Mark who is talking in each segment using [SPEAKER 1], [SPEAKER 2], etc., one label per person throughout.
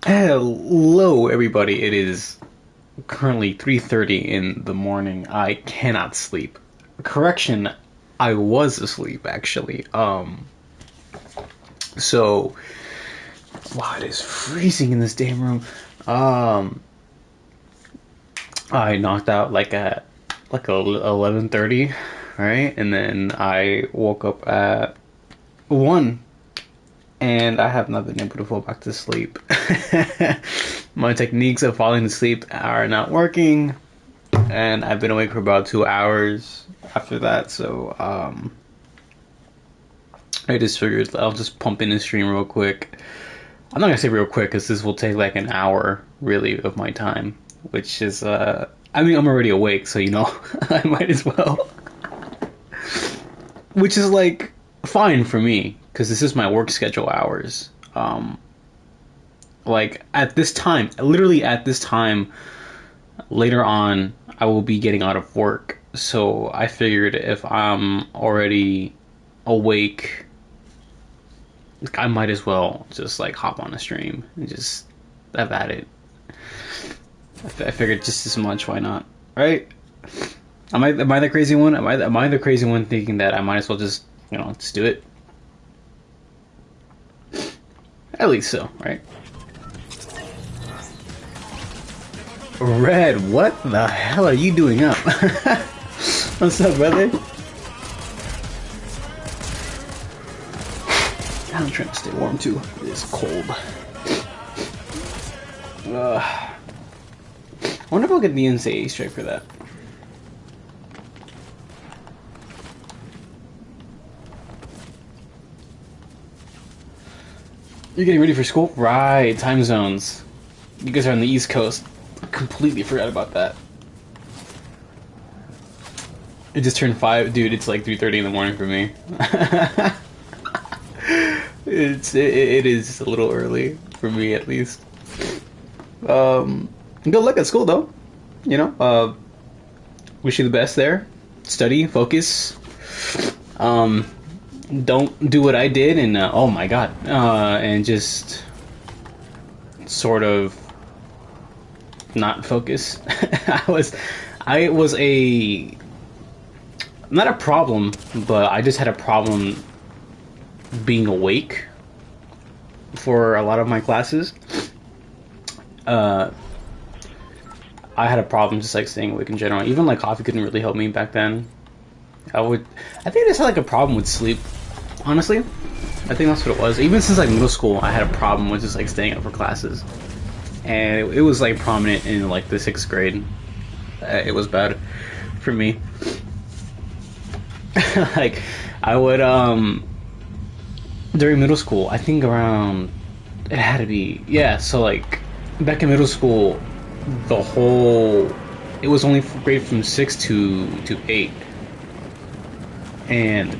[SPEAKER 1] Hello, everybody. It is currently 3:30 in the morning. I cannot sleep. Correction, I was asleep actually. So wow, it is freezing in this damn room. Um, I knocked out like 11:30, right? And then I woke up at 1 and I have not been able to fall back to sleep. My techniques of falling asleep are not working, and I've been awake for about 2 hours after that. So I just figured I'll just pump in a stream real quick. I'm not gonna say real quick because this will take like an hour really of my time, which is I mean I'm already awake, so I might as well. Which is like fine for me because this is my work schedule hours. Like at this time, literally at this time, later on, I will be getting out of work. So I figured if I'm already awake, I might as well just like hop on a stream and just have at it. I figured just as much, why not? Right? Am I the crazy one? Am I the crazy one thinking that I might as well just just do it? At least so, right? Red, what the hell are you doing up? What's up, brother? I'm trying to stay warm too. It's cold. I wonder if I'll get the NCAA strike for that. You're getting ready for school? Right, time zones. You guys are on the East Coast. I completely forgot about that. It just turned 5. Dude, it's like 3:30 in the morning for me. It is a little early for me at least. Good luck at school though. Wish you the best there. Study, focus. Don't do what I did and oh my god, and just sort of not focus. I was a not a problem, but I just had a problem being awake for a lot of my classes. I had a problem just like staying awake in general. Even like coffee couldn't really help me back then. I think I just had like a problem with sleep. Honestly, I think that's what it was. Even since like middle school, I had a problem with just like staying up for classes, and it was like prominent in like the 6th grade. It was bad for me. Like I would during middle school, I think around it had to be so like back in middle school, it was only grade from 6 to 8, and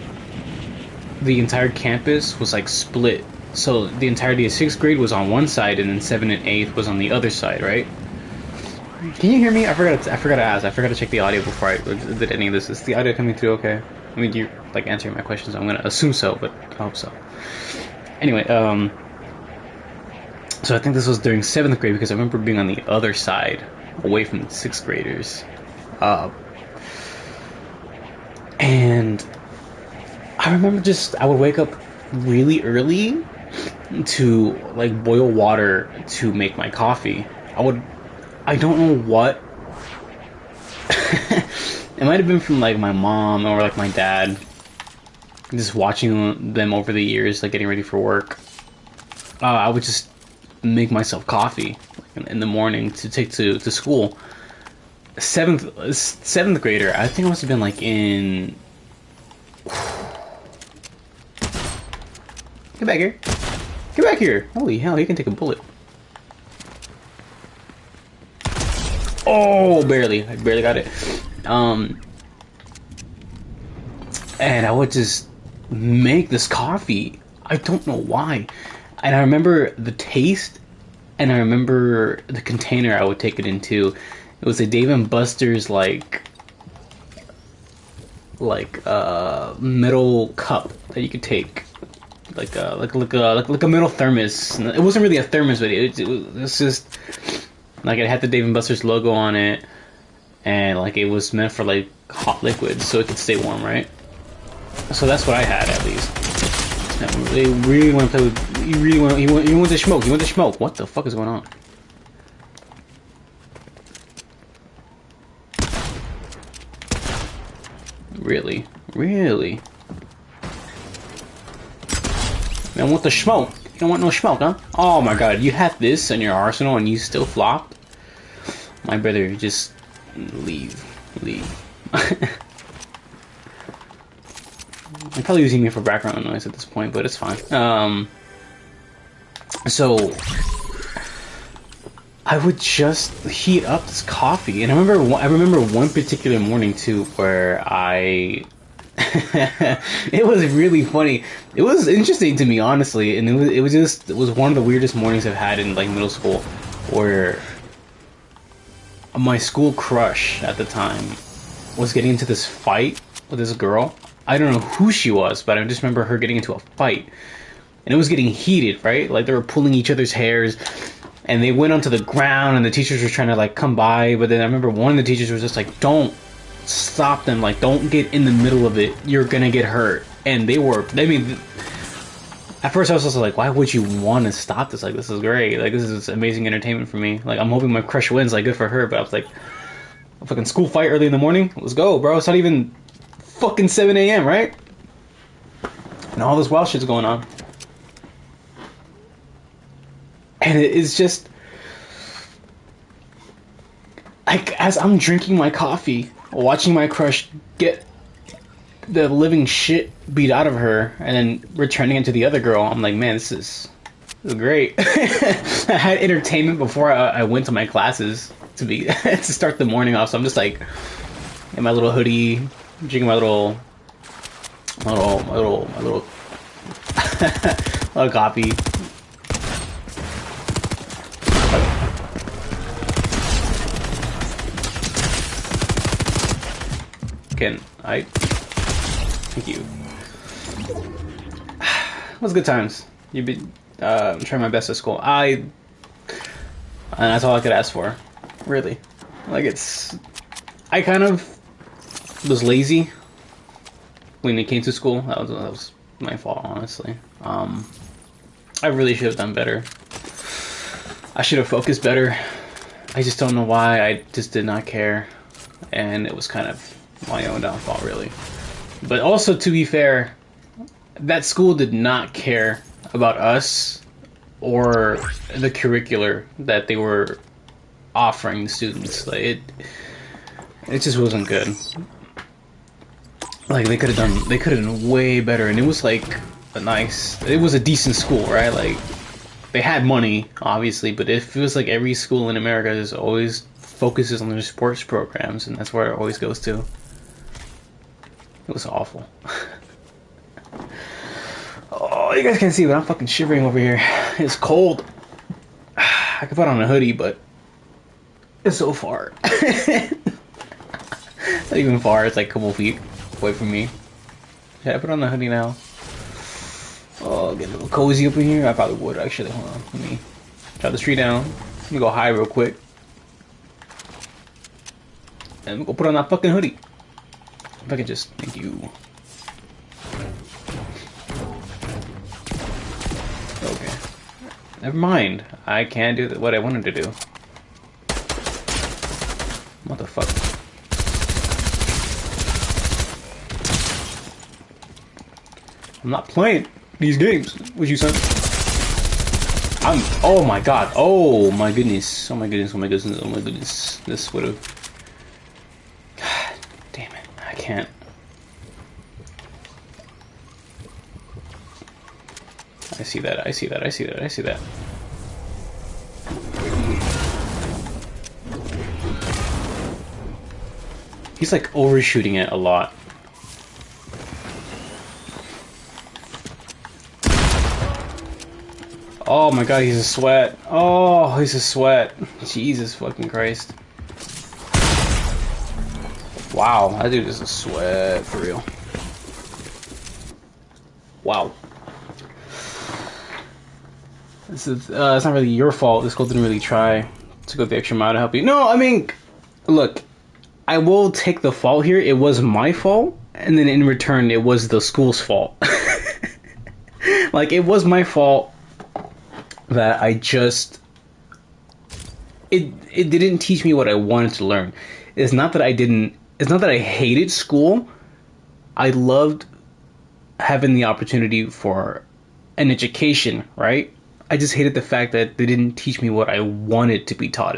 [SPEAKER 1] the entire campus was like split. So the entirety of 6th grade was on one side, and then 7th and 8th was on the other side, right? Can you hear me? I forgot to ask. I forgot to check the audio before I did any of this. Is the audio coming through okay? I mean, you're like answering my questions. I'm gonna assume so, but I hope so. Anyway, so I think this was during 7th grade because I remember being on the other side, away from the 6th graders, and I remember I would wake up really early to like boil water to make my coffee. I don't know what. It might have been from like my mom or like my dad, just watching them over the years, like getting ready for work. I would just make myself coffee like, in the morning to take to school. Seventh grader, I think I must have been like in. Get back here! Get back here! Holy hell, he can take a bullet. Oh, barely. I barely got it. And I would just make this coffee. I don't know why. And I remember the taste, and I remember the container I would take it into. It was a Dave and Buster's metal cup that you could take like a metal thermos. It wasn't really a thermos, but it's just like it had the Dave and Buster's logo on it, and like it was meant for like hot liquids, so it could stay warm, right? So that's what I had at least. They really want to play with. You want to smoke. You want to smoke. What the fuck is going on? Really? Really? I want the smoke. You don't want no smoke, huh? Oh my god, you had this in your arsenal and you still flopped? My brother, just leave. Leave. I'm probably using me for background noise at this point, but it's fine. So I would just heat up this coffee, and I remember one particular morning too, where I it was really funny. It was interesting to me, honestly, and it was one of the weirdest mornings I've had in like middle school, where my school crush at the time was getting into this fight with this girl. I don't know who she was, but I just remember her getting into a fight, and it was getting heated, right? Like they were pulling each other's hairs, and they went onto the ground, and the teachers were trying to like come by, but then I remember one of the teachers was just like, "Don't stop them! Like, don't get in the middle of it. You're gonna get hurt." And they were. I mean, at first I was also like, "Why would you want to stop this? Like, this is great. Like, this is amazing entertainment for me. Like, I'm hoping my crush wins. Like, good for her." But I was like, "A fucking school fight early in the morning. Let's go, bro. It's not even fucking 7 a.m. right?" And all this wild shit's going on. And it is just like as I'm drinking my coffee, watching my crush get the living shit beat out of her, and then returning it to the other girl, I'm like, man, this is great. I had entertainment before I went to my classes to start the morning off. So I'm just like in my little hoodie, drinking my little little coffee. Can I? Thank you. It was good times. You've been trying my best at school. And that's all I could ask for, really. Like I kind of was lazy when it came to school. That was my fault, honestly. I really should have done better. I should have focused better. I just don't know why. I just did not care, and it was kind of my own downfall, really. But also, to be fair, that school did not care about us or the curricular that they were offering the students. Like it just wasn't good. Like they could have done way better, and it was like it was a decent school, right? Like they had money, obviously, but it feels like every school in America is always focuses on their sports programs, and that's where it always goes to. It was awful. Oh, you guys can't see, but I'm fucking shivering over here. It's cold. I could put on a hoodie, but it's so far. Not even far, it's like a couple feet away from me. Should I put on the hoodie now? Oh, get a little cozy up in here? I probably would, actually. Hold on, let me drop the tree down. Let me go high real quick. And we'll go put on that fucking hoodie. If I could just, thank you. Okay. Never mind. I can't do what I wanted to do. What the fuck? I'm not playing these games with you, son. Oh my god. Oh my goodness. Oh my goodness. Oh my goodness. Oh my goodness. This would have. Can't. I see that. I see that. I see that. I see that. He's like overshooting it a lot. Oh my god, he's a sweat. Oh, he's a sweat. Jesus fucking Christ. Wow, that dude is a sweat for real. Wow. It's not really your fault. The school didn't really try to go the extra mile to help you. No, I mean, look, I will take the fault here. It was my fault, and then in return, it was the school's fault. Like, it was my fault that it didn't teach me what I wanted to learn. It's not that I didn't. It's not that I hated school. I loved having the opportunity for an education, right? I just hated the fact that they didn't teach me what I wanted to be taught.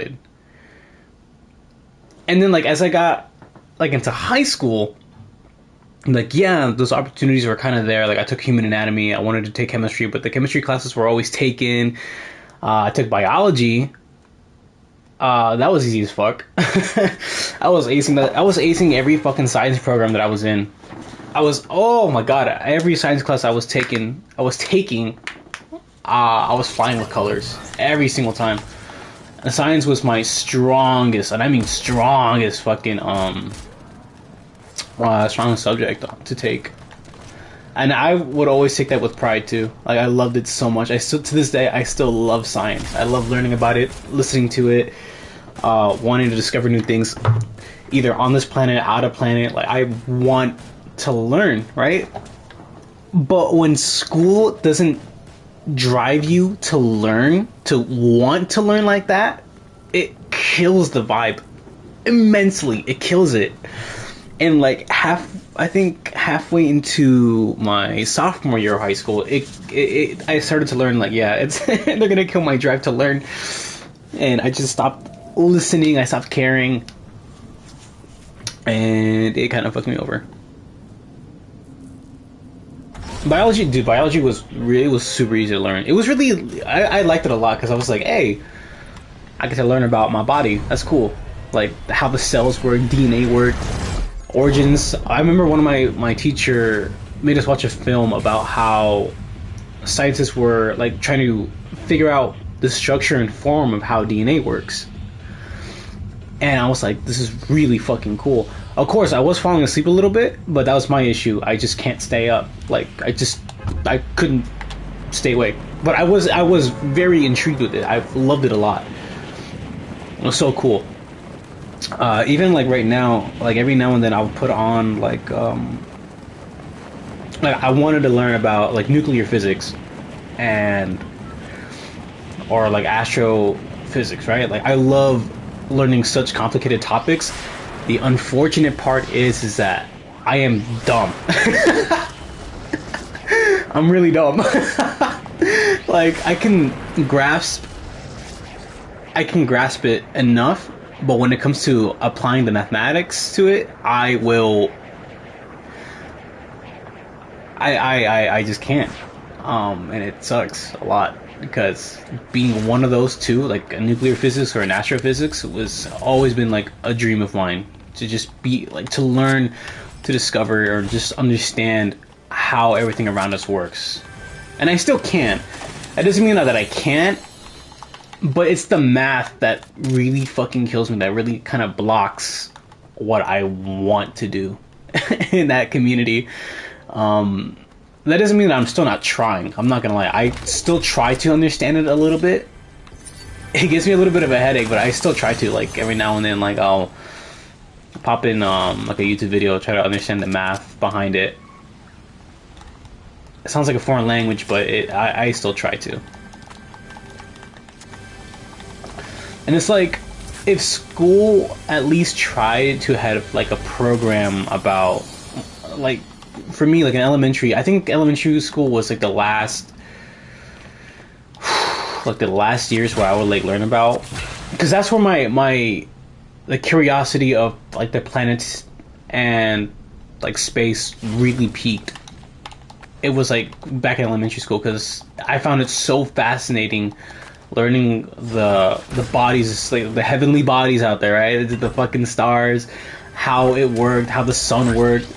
[SPEAKER 1] And then, like, as I got like into high school, like, yeah, those opportunities were kind of there. Like, I took human anatomy. I wanted to take chemistry, but the chemistry classes were always taken. I took biology. That was easy as fuck. I was acing that. I was acing every fucking science program that I was in. Oh my god, every science class I was taking, I was flying with colors every single time. And science was my strongest, and I mean strongest fucking strongest subject to take. And I would always take that with pride too. Like, I loved it so much. I still, to this day, I still love science. I love learning about it, listening to it, wanting to discover new things, either on this planet, out of planet. Like, I want to learn, right? But when school doesn't drive you to learn, to want to learn like that, it kills the vibe immensely. It kills it. And like I think halfway into my sophomore year of high school, I started to learn, like, yeah, it's they're gonna kill my drive to learn, and I just stopped listening. I stopped caring, and it kind of fucked me over. Biology was super easy to learn. It was really, I liked it a lot because I was like, hey, I get to learn about my body. That's cool. Like, how the cells work, DNA work, origins. I remember one of my teacher made us watch a film about how scientists were like trying to figure out the structure and form of how DNA works. And I was like, this is really fucking cool. Of course, I was falling asleep a little bit, but that was my issue. I just can't stay up. Like, I couldn't stay awake. But I was very intrigued with it. I loved it a lot. It was so cool. Even like right now, like every now and then I'll put on like I wanted to learn about like nuclear physics and or like astrophysics, right? Like, I love learning such complicated topics. The unfortunate part is that I am dumb. I'm really dumb. Like, I can grasp it enough, but when it comes to applying the mathematics to it, I just can't. And it sucks a lot because being one of those two, like a nuclear physics or an astrophysics, was always been like a dream of mine, to just be like, to learn, to discover, or just understand how everything around us works. And I still can. That doesn't mean that I can't, but it's the math that really fucking kills me, that really kind of blocks what I want to do in that community. That doesn't mean that I'm still not trying. I'm not gonna lie. I still try to understand it a little bit. It gives me a little bit of a headache, but I still try to. Like, every now and then, like, I'll pop in like a YouTube video, try to understand the math behind it. It sounds like a foreign language, but I still try to. And it's like, if school at least tried to have like a program about, like, for me, like, an elementary, I think elementary school was like the last years where I would like learn about, because that's where my the curiosity of like the planets and like space really peaked. It was like back in elementary school, because I found it so fascinating learning the bodies, like the heavenly bodies out there, right? The fucking stars, how it worked, how the sun worked.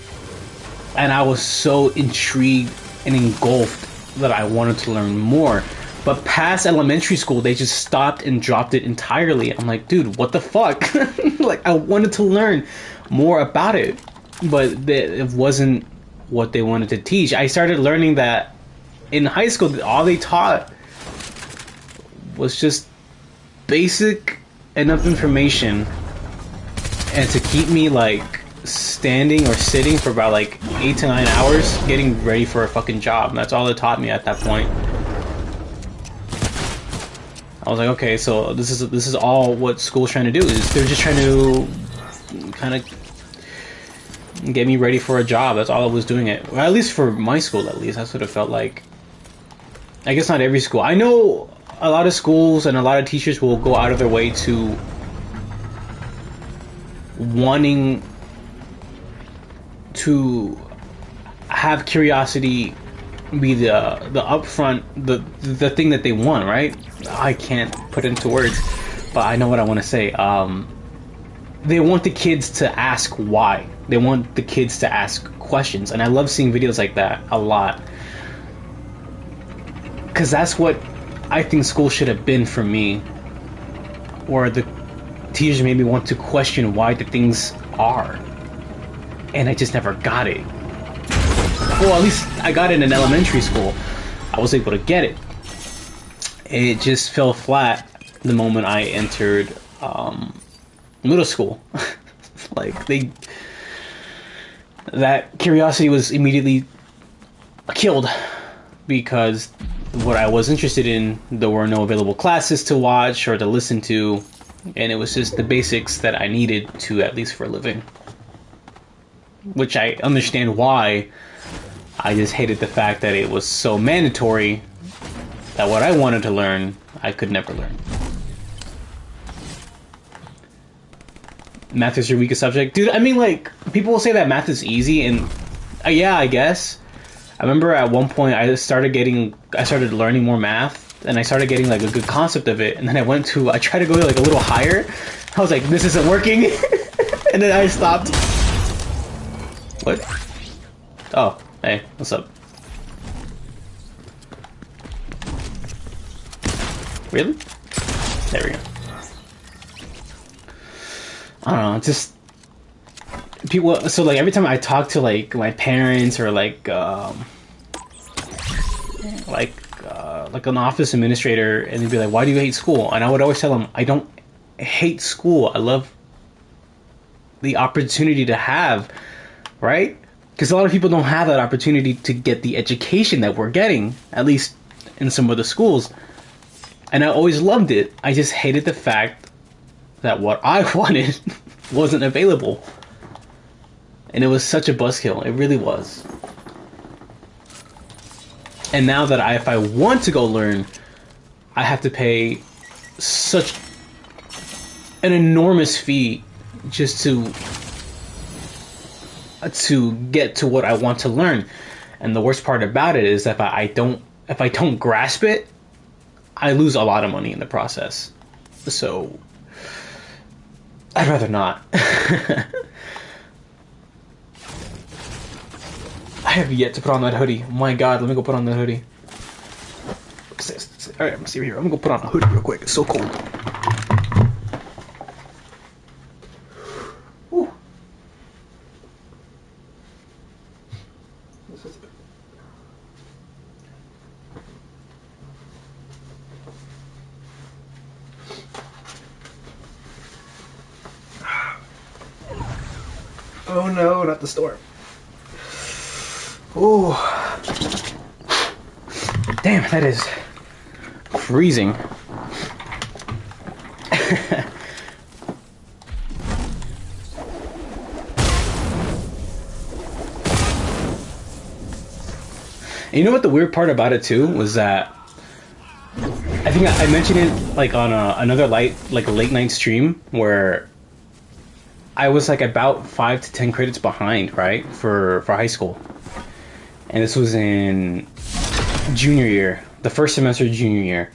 [SPEAKER 1] And I was so intrigued and engulfed that I wanted to learn more. But past elementary school, they just stopped and dropped it entirely. I'm like, dude, what the fuck? Like, I wanted to learn more about it, but it wasn't what they wanted to teach. I started learning that in high school, all they taught was just basic enough information and to keep me like standing or sitting for about like 8 to 9 hours getting ready for a fucking job. That's all it taught me at that point. I was like, okay, so this is all what school's trying to do. Is they're just trying to kind of get me ready for a job. That's all I was doing it. Well, at least for my school, at least that's what it felt like. I guess not every school. I know a lot of schools and a lot of teachers will go out of their way to wanting to have curiosity be the upfront the thing that they want, right? I can't put into words, but I know what I want to say. They want the kids to ask why. They want the kids to ask questions, and I love seeing videos like that a lot, because that's what I think school should have been for me, where the teachers made me want to question why the things are, and I just never got it. Well, at least I got it in elementary school. I was able to get it. It just fell flat the moment I entered middle school. Like that curiosity was immediately killed because what I was interested in, there were no available classes to watch or to listen to, and it was just the basics that I needed to, at least for a living. Which I understand why. I just hated the fact that it was so mandatory that what I wanted to learn, I could never learn. Math is your weakest subject? Dude, I mean, like, people will say that math is easy, and yeah, I guess. I remember at one point I started learning more math, and I started getting like a good concept of it, and then I tried to go like a little higher. I was like, this isn't working. And then I stopped. What? Oh, hey, what's up? Really? There we go. I don't know, just people. So like every time I talk to like my parents or like an office administrator, and they'd be like, "Why do you hate school?" And I would always tell them, "I don't hate school. I love the opportunity to have, right? Because a lot of people don't have that opportunity to get the education that we're getting, at least in some of the schools. And I always loved it. I just hated the fact that what I wanted wasn't available. And it was such a buzzkill. It really was. And now that if I want to go learn, I have to pay such an enormous fee just to get to what I want to learn. And the worst part about it is that if I don't grasp it, I lose a lot of money in the process. So I'd rather not. I have yet to put on that hoodie. My God, let me go put on that hoodie. Alright, I'm gonna see here. I'm gonna go put on a hoodie real quick. It's so cold. Ooh. Oh no, not the storm. Oh, damn, that is freezing. And you know what the weird part about it too was that I think I mentioned it like on another late night stream where I was like about 5 to 10 credits behind, right, for high school. And this was in junior year, the first semester of junior year.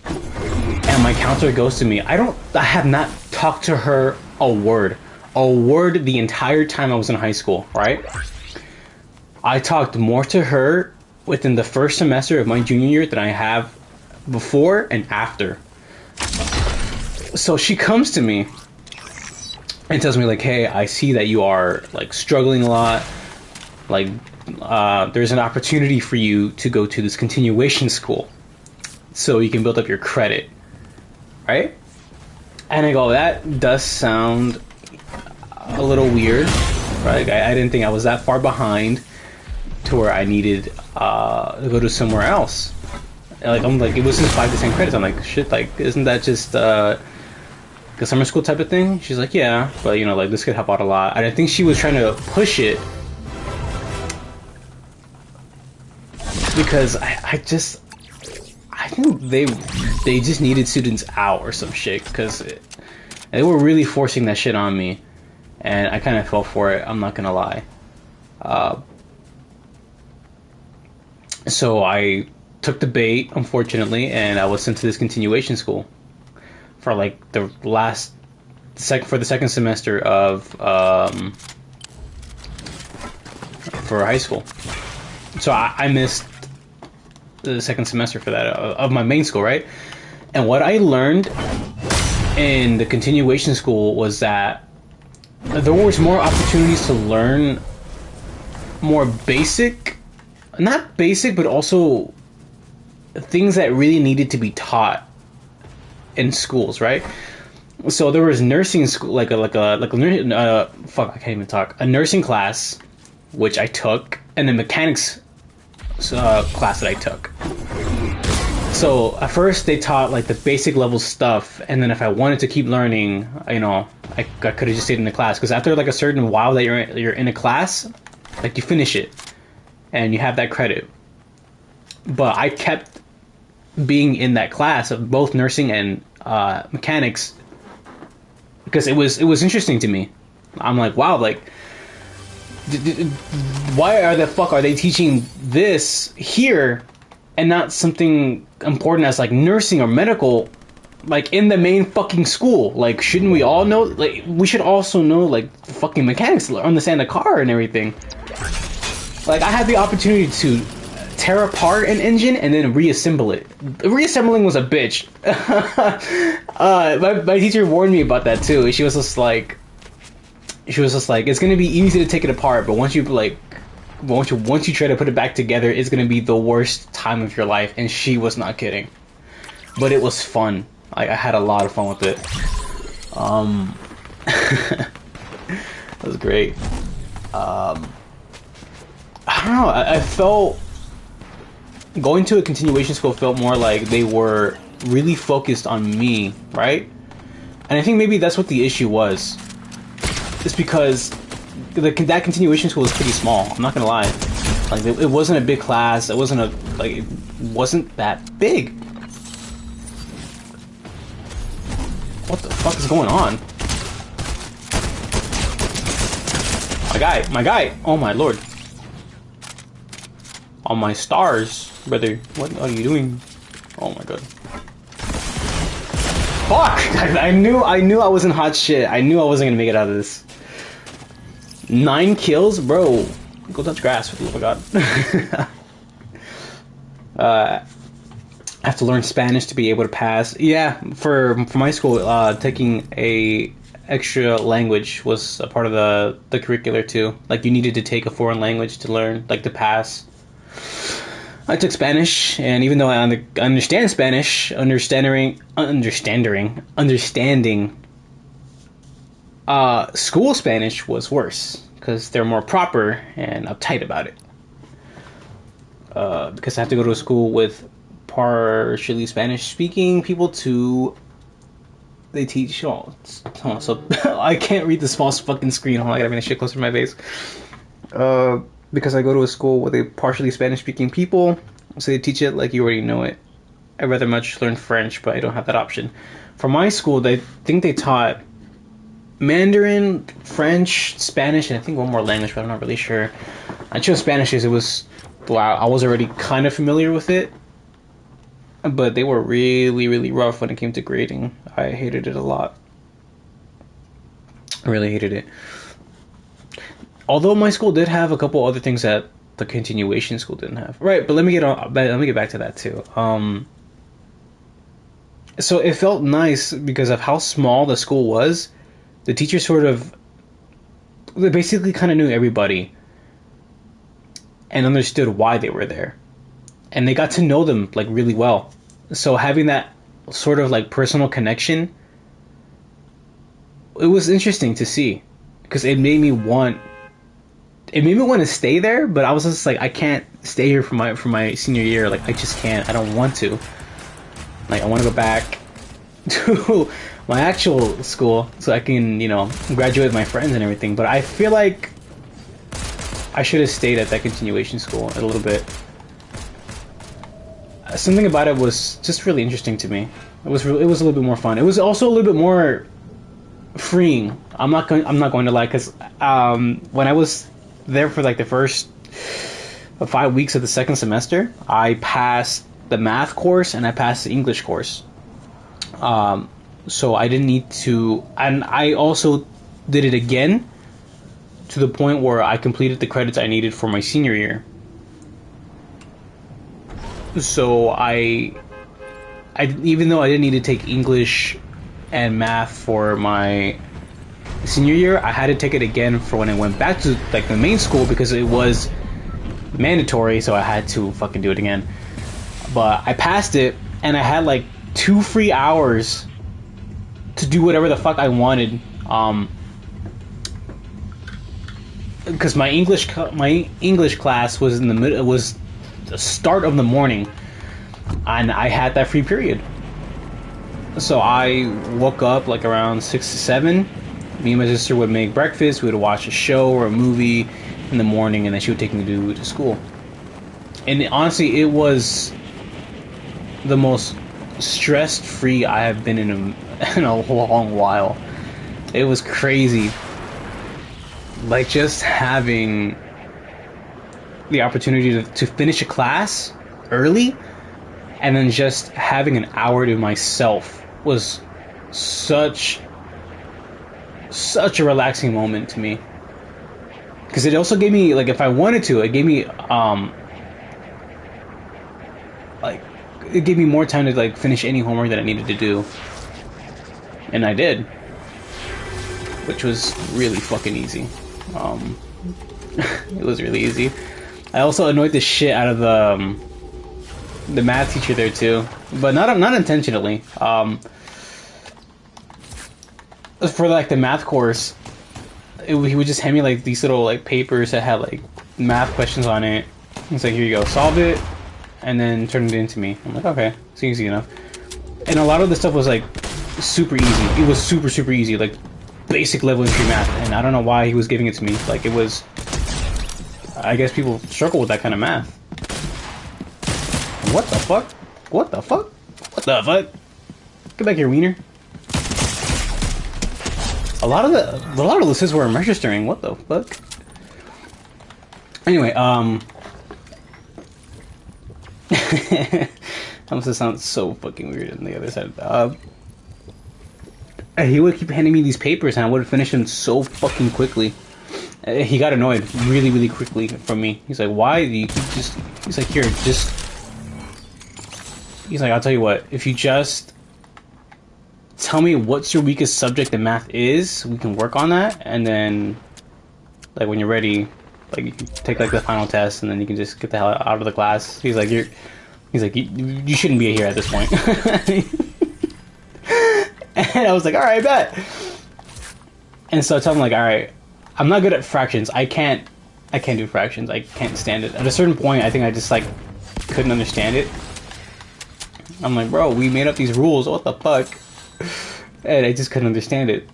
[SPEAKER 1] And my counselor goes to me. I have not talked to her a word the entire time I was in high school, right? I talked more to her within the first semester of my junior year than I have before and after. So she comes to me and tells me like, hey, I see that you are like struggling a lot. Like, there's an opportunity for you to go to this continuation school. so you can build up your credit, right? And I go, that does sound a little weird, right? I didn't think I was that far behind to where I needed to go to somewhere else. And like, I'm like, it was just 5 to 10 credits. I'm like, shit, like, isn't that just the summer school type of thing? She's like, yeah, but you know, like, this could help out a lot. And I think she was trying to push it because I think they just needed students out or some shit, because they were really forcing that shit on me, and I kind of fell for it. I'm not gonna lie. So I took the bait, unfortunately, and I was sent to this continuation school for like the second semester of for high school. So I missed the second semester for that of my main school, right? And what I learned in the continuation school was that there was more opportunities to learn more basic, not basic, but also things that really needed to be taught in schools, right? So there was nursing school, like a fuck, I can't even talk. A nursing class, which I took, and the mechanics class that I took. So at first they taught like the basic level stuff, and then if I wanted to keep learning, you know, I could have just stayed in the class, because after like a certain while that you're in a class, like you finish it and you have that credit. But I kept being in that class of both nursing and mechanics because it was interesting to me. I'm like, wow, like why are the fuck are they teaching this here and not something important as like nursing or medical, like in the main fucking school? Like, shouldn't we all know? Like, we should also know like fucking mechanics, understand the car and everything. Like, I had the opportunity to tear apart an engine and then reassemble it. Reassembling was a bitch. My teacher warned me about that too. She was just like, it's gonna be easy to take it apart, but once you try to put it back together, it's gonna be the worst time of your life. And she was not kidding. But it was fun. I had a lot of fun with it. It was great. I don't know. I felt going to a continuation school felt more like they were really focused on me, right? And I think maybe that's what the issue was. It's because that continuation school was pretty small. I'm not gonna lie. Like, it wasn't a big class. It wasn't that big. What the fuck is going on? My guy. Oh my lord. On my stars, brother. What are you doing? Oh my god. Fuck! I knew I was in hot shit. I knew I wasn't gonna make it out of this. 9 kills? Bro. Go touch grass, for the love of God. I have to learn Spanish to be able to pass. Yeah, for my school, taking a extra language was a part of the curricular too. Like, you needed to take a foreign language to learn, like, to pass. I took Spanish, and even though I understand Spanish, understanding school Spanish was worse, because they're more proper and uptight about it. Because I have to go to a school with partially Spanish-speaking people to... They teach... Oh, so I can't read the small fucking screen. Hold on, I gotta bring that shit closer to my face. Because I go to a school with a partially Spanish-speaking people, so they teach it like you already know it. I'd rather much learn French, but I don't have that option. For my school, they think they taught Mandarin, French, Spanish, and I think one more language, but I'm not really sure. I chose Spanish because I was already kind of familiar with it, but they were really, really rough when it came to grading. I hated it a lot. I really hated it. Although my school did have a couple other things that the continuation school didn't have. Right, but let me get back to that too. So it felt nice because of how small the school was. The teachers they basically kind of knew everybody and understood why they were there. And they got to know them like really well. So having that sort of like personal connection, it was interesting to see because it made me want to stay there, but I was just like, I can't stay here for my senior year. Like, I just can't. I don't want to. Like, I want to go back to my actual school so I can, graduate with my friends and everything. But I feel like I should have stayed at that continuation school a little bit. Something about it was just really interesting to me. It was a little bit more fun. It was also a little bit more freeing. I'm not going to lie, because when I was there for like the first 5 weeks of the second semester, I passed the math course and I passed the English course. So I didn't need to, and I also did it again to the point where I completed the credits I needed for my senior year. So I even though I didn't need to take English and math for my senior year, I had to take it again for when I went back to like the main school because it was mandatory, so I had to fucking do it again. But I passed it, and I had like 2 free hours to do whatever the fuck I wanted. Because my English class was in the middle, was the start of the morning, and I had that free period. So I woke up like around 6 to 7. Me and my sister would make breakfast. We would watch a show or a movie in the morning, and then she would take me to school. And honestly, it was the most stress-free I have been in a long while. It was crazy. Like, just having the opportunity to finish a class early and then just having an hour to myself was such a relaxing moment to me. Because it also gave me, like, if I wanted to, it gave me it gave me more time to like finish any homework that I needed to do, and I did, which was really fucking easy. It was really easy. I also annoyed the shit out of the math teacher there too, but not intentionally. For like the math course, he would just hand me like these little like papers that had like math questions on it. He's like, here you go, solve it, and then turn it into me. I'm like, okay, it's easy enough. And a lot of the stuff was like super easy. It was super easy, like basic level entry math. And I don't know why he was giving it to me. Like, it was, I guess people struggle with that kind of math. What the fuck? What the fuck? What the fuck? Get back here, wiener. A lot of this were registering. What the fuck? Anyway, that must have sounded so fucking weird on the other side. He would keep handing me these papers, and I would finish them so fucking quickly. He got annoyed really quickly from me. He's like, why do you keep just... He's like, here, just... He's like, I'll tell you what, if you just tell me what's your weakest subject in math is, we can work on that, and then, like, when you're ready, like, you can take, like, the final test, and then you can just get the hell out of the class. He's like, you shouldn't be here at this point. And I was like, alright, bet. And so I tell him, like, alright, I'm not good at fractions. I can't do fractions. I can't stand it. At a certain point, I think I just, like, couldn't understand it. I'm like, bro, we made up these rules. What the fuck? And I just couldn't understand it.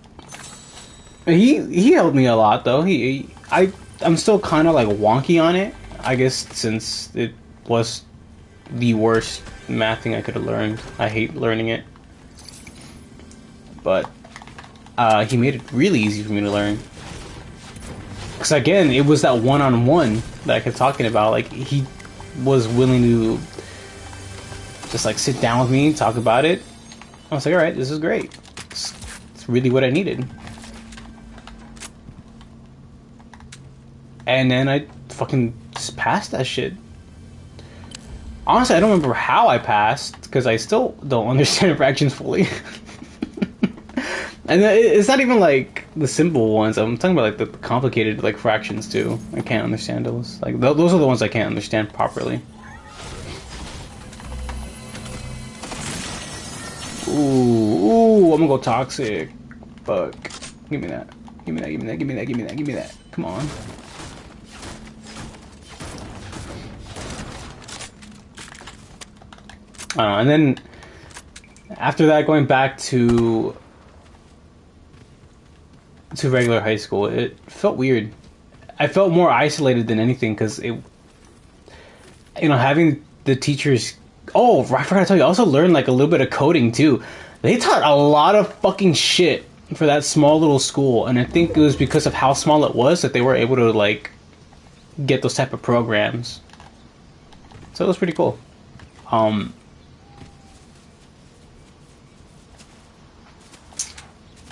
[SPEAKER 1] He helped me a lot, though. I'm still kind of, like, wonky on it. I guess since it was the worst math thing I could have learned. I hate learning it. But he made it really easy for me to learn. Because again, it was that one-on-one that I kept talking about. Like, he was willing to just like sit down with me, talk about it. I was like, alright, this is great. It's really what I needed. And then I fucking just passed that shit. Honestly, I don't remember how I passed, because I still don't understand fractions fully. And it's not even like the simple ones. I'm talking about like the complicated like fractions too. I can't understand those. Like those are the ones I can't understand properly. Ooh, I'm gonna go toxic. Fuck. Give me that. Give me that, give me that, give me that, give me that, give me that. Come on. And then after that, going back to regular high school, it felt weird. I felt more isolated than anything because having the teachers. Oh, I forgot to tell you, I also learned like a little bit of coding too. They taught a lot of fucking shit for that small little school, and I think it was because of how small it was that they were able to like get those type of programs. So it was pretty cool.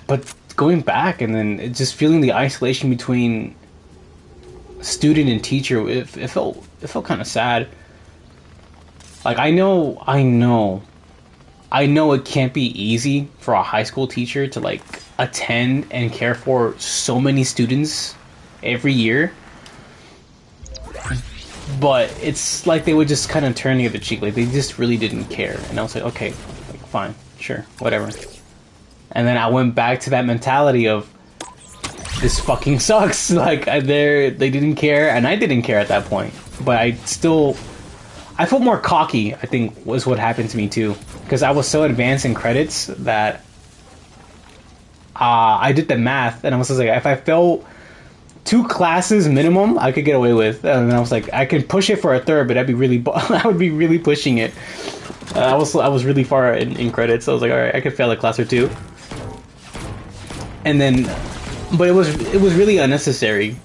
[SPEAKER 1] But going back and then just feeling the isolation between student and teacher, it felt kind of sad. Like I know it can't be easy for a high school teacher to like attend and care for so many students every year. But it's like they would just kind of turn the other cheek, like they just really didn't care. And I was like, okay, like, fine, sure, whatever. And then I went back to that mentality of this fucking sucks. Like they didn't care, and I didn't care at that point. But I felt more cocky, I think, was what happened to me too, because I was so advanced in credits that I did the math, and I was just like, if I failed 2 classes minimum, I could get away with. And I was like, I could push it for a third, but I would be really pushing it. I was really far in credits, so I was like, all right, I could fail a class or 2. And then, but it was really unnecessary,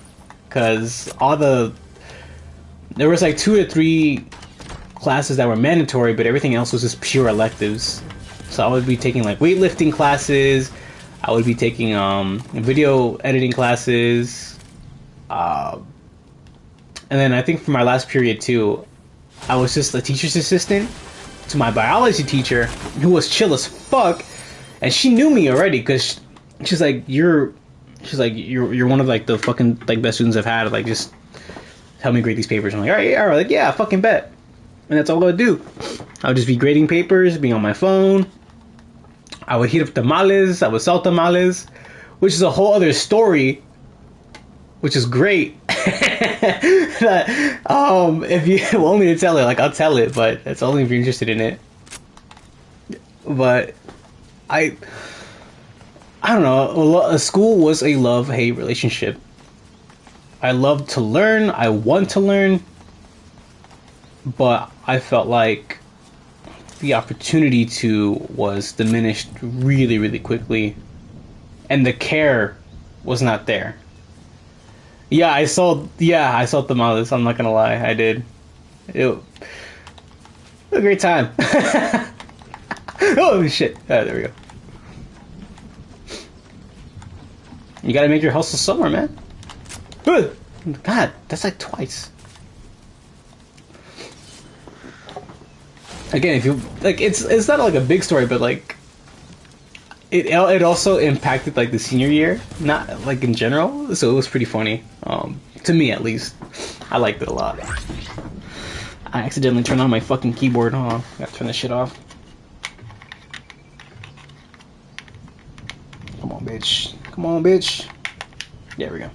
[SPEAKER 1] because there was like 2 to 3 classes that were mandatory, but everything else was just pure electives. So I would be taking like weightlifting classes, I would be taking video editing classes, and then I think for my last period too, I was just a teacher's assistant to my biology teacher, who was chill as fuck, and she knew me already because she's like you're one of like the fucking like best students I've had. Like just help me grade these papers. I'm like, all right, yeah, like yeah, fucking bet. And that's all I would do. I would just be grading papers, being on my phone. I would heat up tamales. I would sell tamales, which is a whole other story, which is great. If you want me to tell it, like I'll tell it, but it's only if you're interested in it. But I don't know. A school was a love-hate relationship. I love to learn. I want to learn. But I felt like the opportunity to was diminished really, really quickly. And the care was not there. Yeah, I sold tamales. I'm not gonna lie. I did. It was a great time. Oh, shit. There we go. You gotta make your hustle somewhere, man. God, that's like twice. Again, if you like, it's not like a big story, but like it also impacted like the senior year, not like in general. So it was pretty funny, to me at least. I liked it a lot. I accidentally turned on my fucking keyboard. Hold on, gotta turn this shit off. Come on, bitch. Come on, bitch. There we go.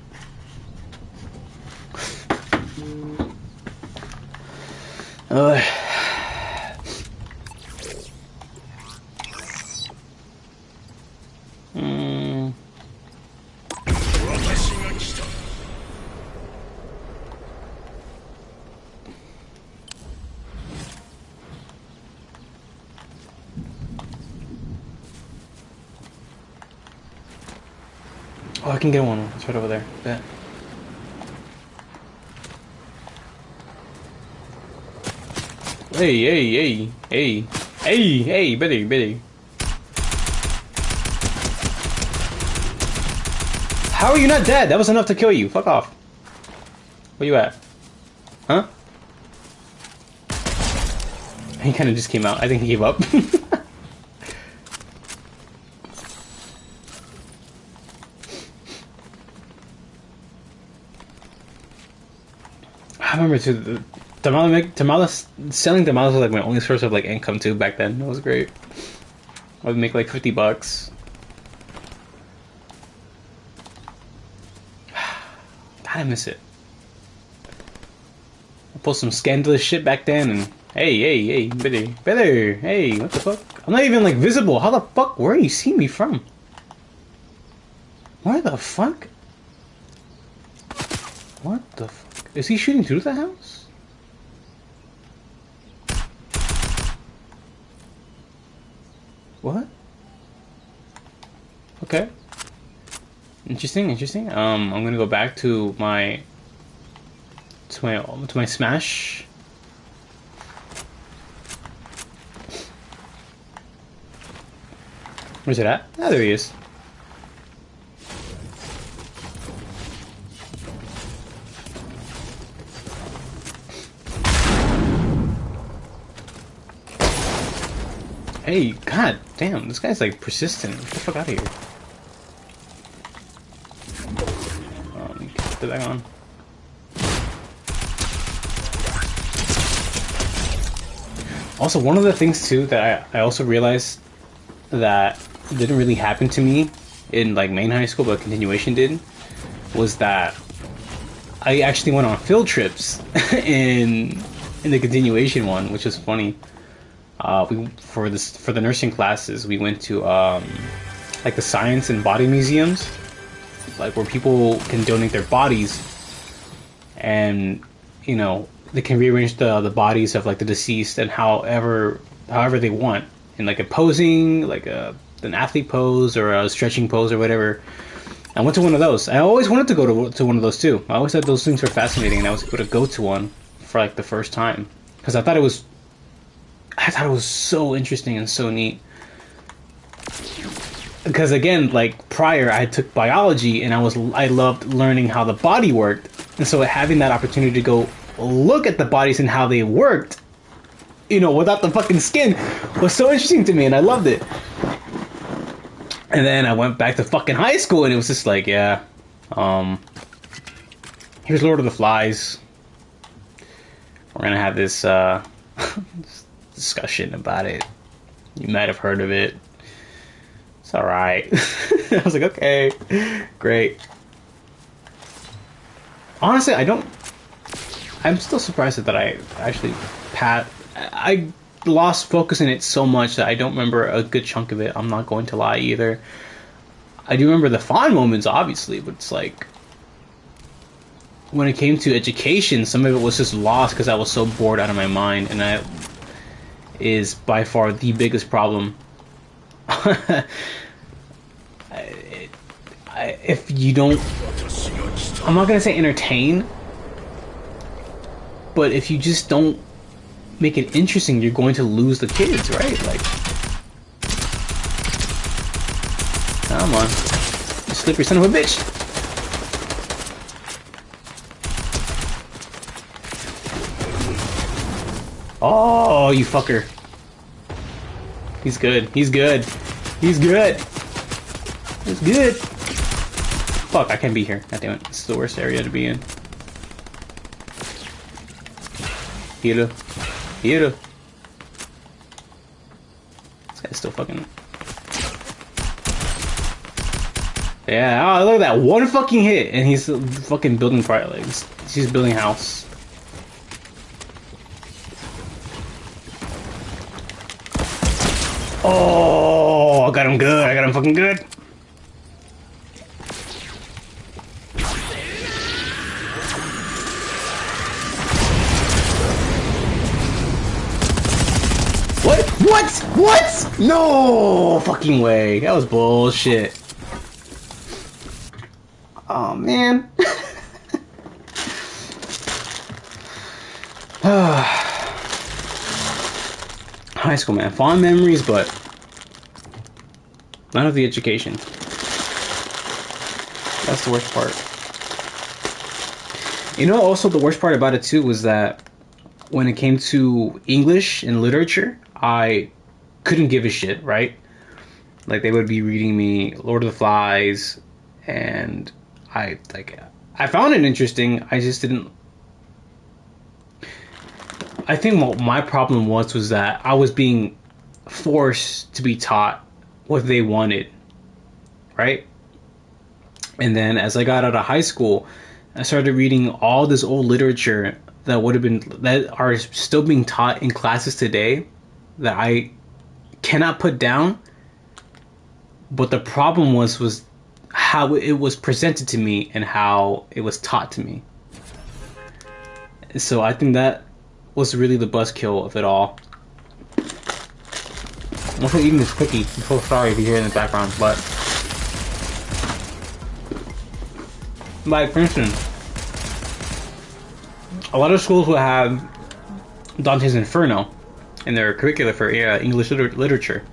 [SPEAKER 1] Oh, I can get one. It's right over there. Bet. Hey, Betty. How are you not dead? That was enough to kill you. Fuck off. Where you at? Huh? He kind of just came out. I think he gave up. I remember too, selling tamales was like my only source of like income too back then. It was great. I would make like $50. God, I miss it. I pulled some scandalous shit back then, and hey, better, hey, what the fuck? I'm not even like visible. How the fuck? Where do you see me from? Where the fuck? What the fuck? Is he shooting through the house? What? Okay. Interesting. I'm gonna go back to my smash. Where's it at? Ah, there he is. Hey, god damn, this guy's like persistent. Get the fuck out of here. Put it back on. Also, one of the things too that I also realized that didn't really happen to me in like main high school, but continuation did, was that I actually went on field trips in the continuation one, which was funny. For the nursing classes, we went to like the science and body museums, like where people can donate their bodies, and you know they can rearrange the bodies of like the deceased and however they want, in like a posing, like an athlete pose or a stretching pose or whatever. I went to one of those. I always wanted to go to one of those too. I always thought those things were fascinating, and I was able to go to one for like the first time because I thought it was so interesting and so neat. Because again, like prior, I took biology and I loved learning how the body worked, and so having that opportunity to go look at the bodies and how they worked, you know, without the fucking skin, was so interesting to me, and I loved it. And then I went back to fucking high school, and it was just like, yeah, here's Lord of the Flies. We're gonna have this discussion about it. You might have heard of it. It's alright. I was like, okay, great. Honestly, I'm still surprised that I actually I lost focus in it so much that I don't remember a good chunk of it. I'm not going to lie either. I do remember the fond moments, obviously, but it's like when it came to education, some of it was just lost because I was so bored out of my mind, and that is by far the biggest problem. If you don't, I'm not gonna say entertain, but if you just don't make it interesting, you're going to lose the kids, right? Like, come on, you slippery son of a bitch! Oh, you fucker! He's good. He's good. He's good. He's good. Fuck! I can't be here. God damn it! This is the worst area to be in. Heal. Heal. This guy's still fucking. Yeah, oh, look at that. One fucking hit, and he's fucking building part. Like, he's building a house. Oh, I got him good. I got him fucking good. What? What? What? No fucking way. That was bullshit. Oh, man. High school, man. Fond memories, but none of the education. That's the worst part. You know, also the worst part about it, too, was that when it came to English and literature, I couldn't give a shit, right? Like, they would be reading me Lord of the Flies, and I found it interesting. I just didn't. I think what my problem was that I was being forced to be taught what they wanted, right? And then as I got out of high school, I started reading all this old literature that are still being taught in classes today that I cannot put down. But the problem was how it was presented to me and how it was taught to me. So I think that was really the buzzkill of it all. I'm also eating this cookie. I'm so sorry if you hear it in the background, but like for instance, a lot of schools will have Dante's Inferno in their curricula for English literature.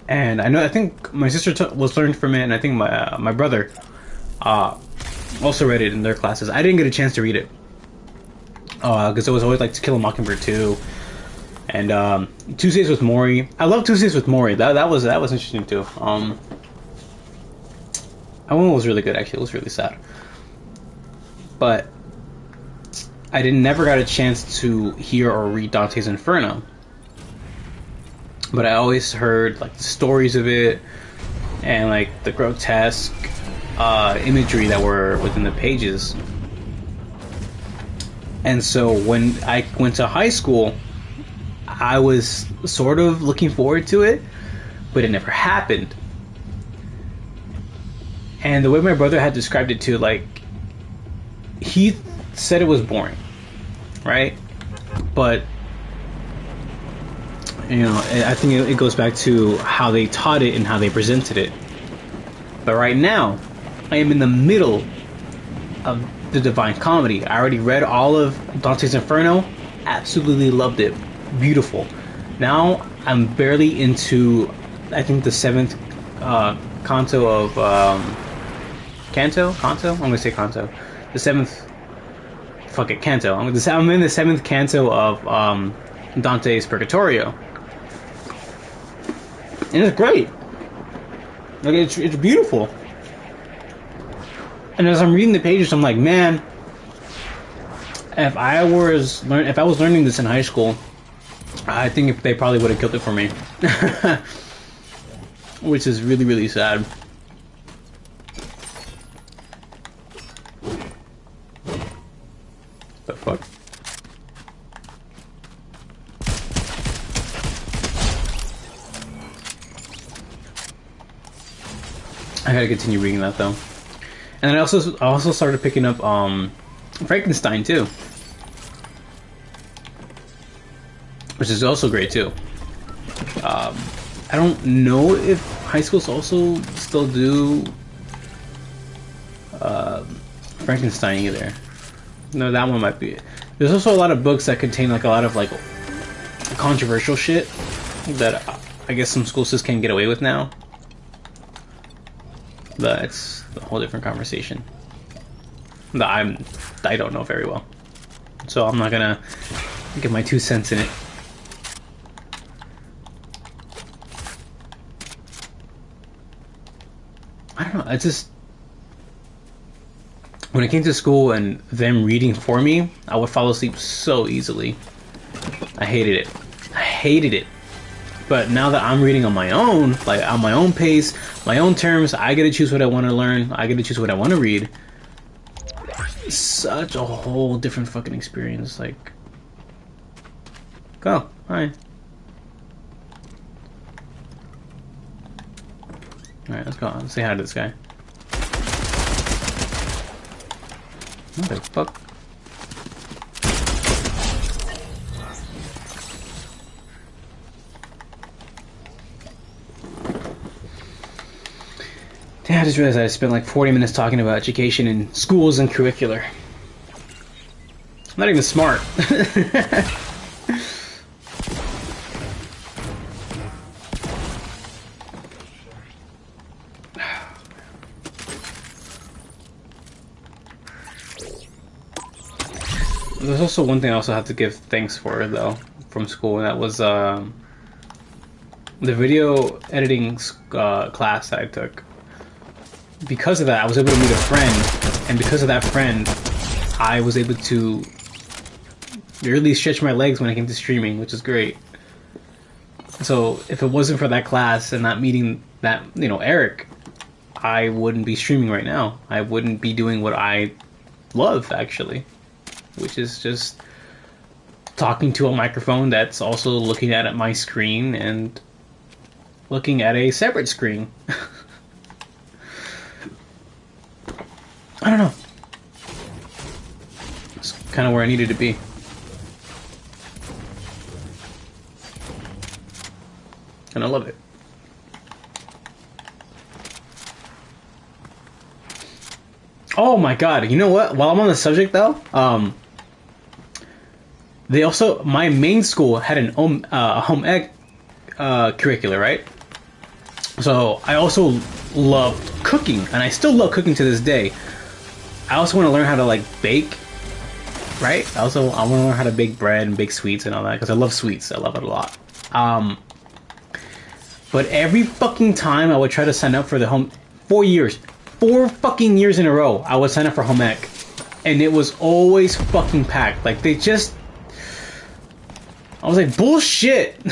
[SPEAKER 1] And I think my sister was learned from it, and I think my brother also read it in their classes. I didn't get a chance to read it because it was always like To Kill a Mockingbird 2 and Tuesdays with Morrie. I love Tuesdays with Morrie. That was interesting too. That one was really good actually. It was really sad, but I never got a chance to hear or read Dante's Inferno. But I always heard like the stories of it and like the grotesque imagery that were within the pages. And so when I went to high school, I was sort of looking forward to it, but it never happened. And the way my brother had described it too, like he said it was boring, right? But you know, I think it goes back to how they taught it and how they presented it. But right now, I am in the middle of the Divine Comedy. I already read all of Dante's Inferno, absolutely loved it, beautiful. Now I'm barely into, I think the seventh canto of canto. I'm gonna say canto. The seventh, fuck it, canto. I'm in the seventh canto of Dante's Purgatorio. And it's great. Like it's beautiful. And as I'm reading the pages, I'm like, man, if I was learning this in high school, I think they probably would have killed it for me. Which is really, really sad. The fuck? I gotta continue reading that though. And then I also started picking up Frankenstein too, which is also great too. I don't know if high schools also still do Frankenstein either. No, that one might be it. There's also a lot of books that contain like a lot of like controversial shit that I guess some schools just can't get away with now. But it's a whole different conversation that I don't know very well, so I'm not gonna give my 2 cents in it. I don't know. I just, when it came to school and them reading for me, I would fall asleep so easily. I hated it. I hated it. But now that I'm reading on my own, like on my own pace, my own terms, I get to choose what I want to learn. I get to choose what I want to read. It's such a whole different fucking experience. Like, go. Hi. Alright, let's go. Let's say hi to this guy. What the fuck? Yeah, I just realized I spent like 40 minutes talking about education in schools and curricular. I'm not even smart. There's also one thing I also have to give thanks for though from school, and that was the video editing class that I took. Because of that, I was able to meet a friend, and because of that friend, I was able to really stretch my legs when it came to streaming, which is great. So if it wasn't for that class and not meeting that, Eric, I wouldn't be streaming right now. I wouldn't be doing what I love, actually, which is just talking to a microphone that's also looking at my screen and looking at a separate screen. I don't know. It's kind of where I needed to be. And I love it. Oh my god, you know what? While I'm on the subject though, they also, my main school had an home ec curricular, right? So I also loved cooking, and I still love cooking to this day. I also want to learn how to like bake, right? I want to learn how to bake bread and bake sweets and all that because I love sweets. I love it a lot. But every fucking time I would try to sign up for the home, 4 fucking years in a row, I would sign up for home ec, and it was always fucking packed. Like I was like, bullshit.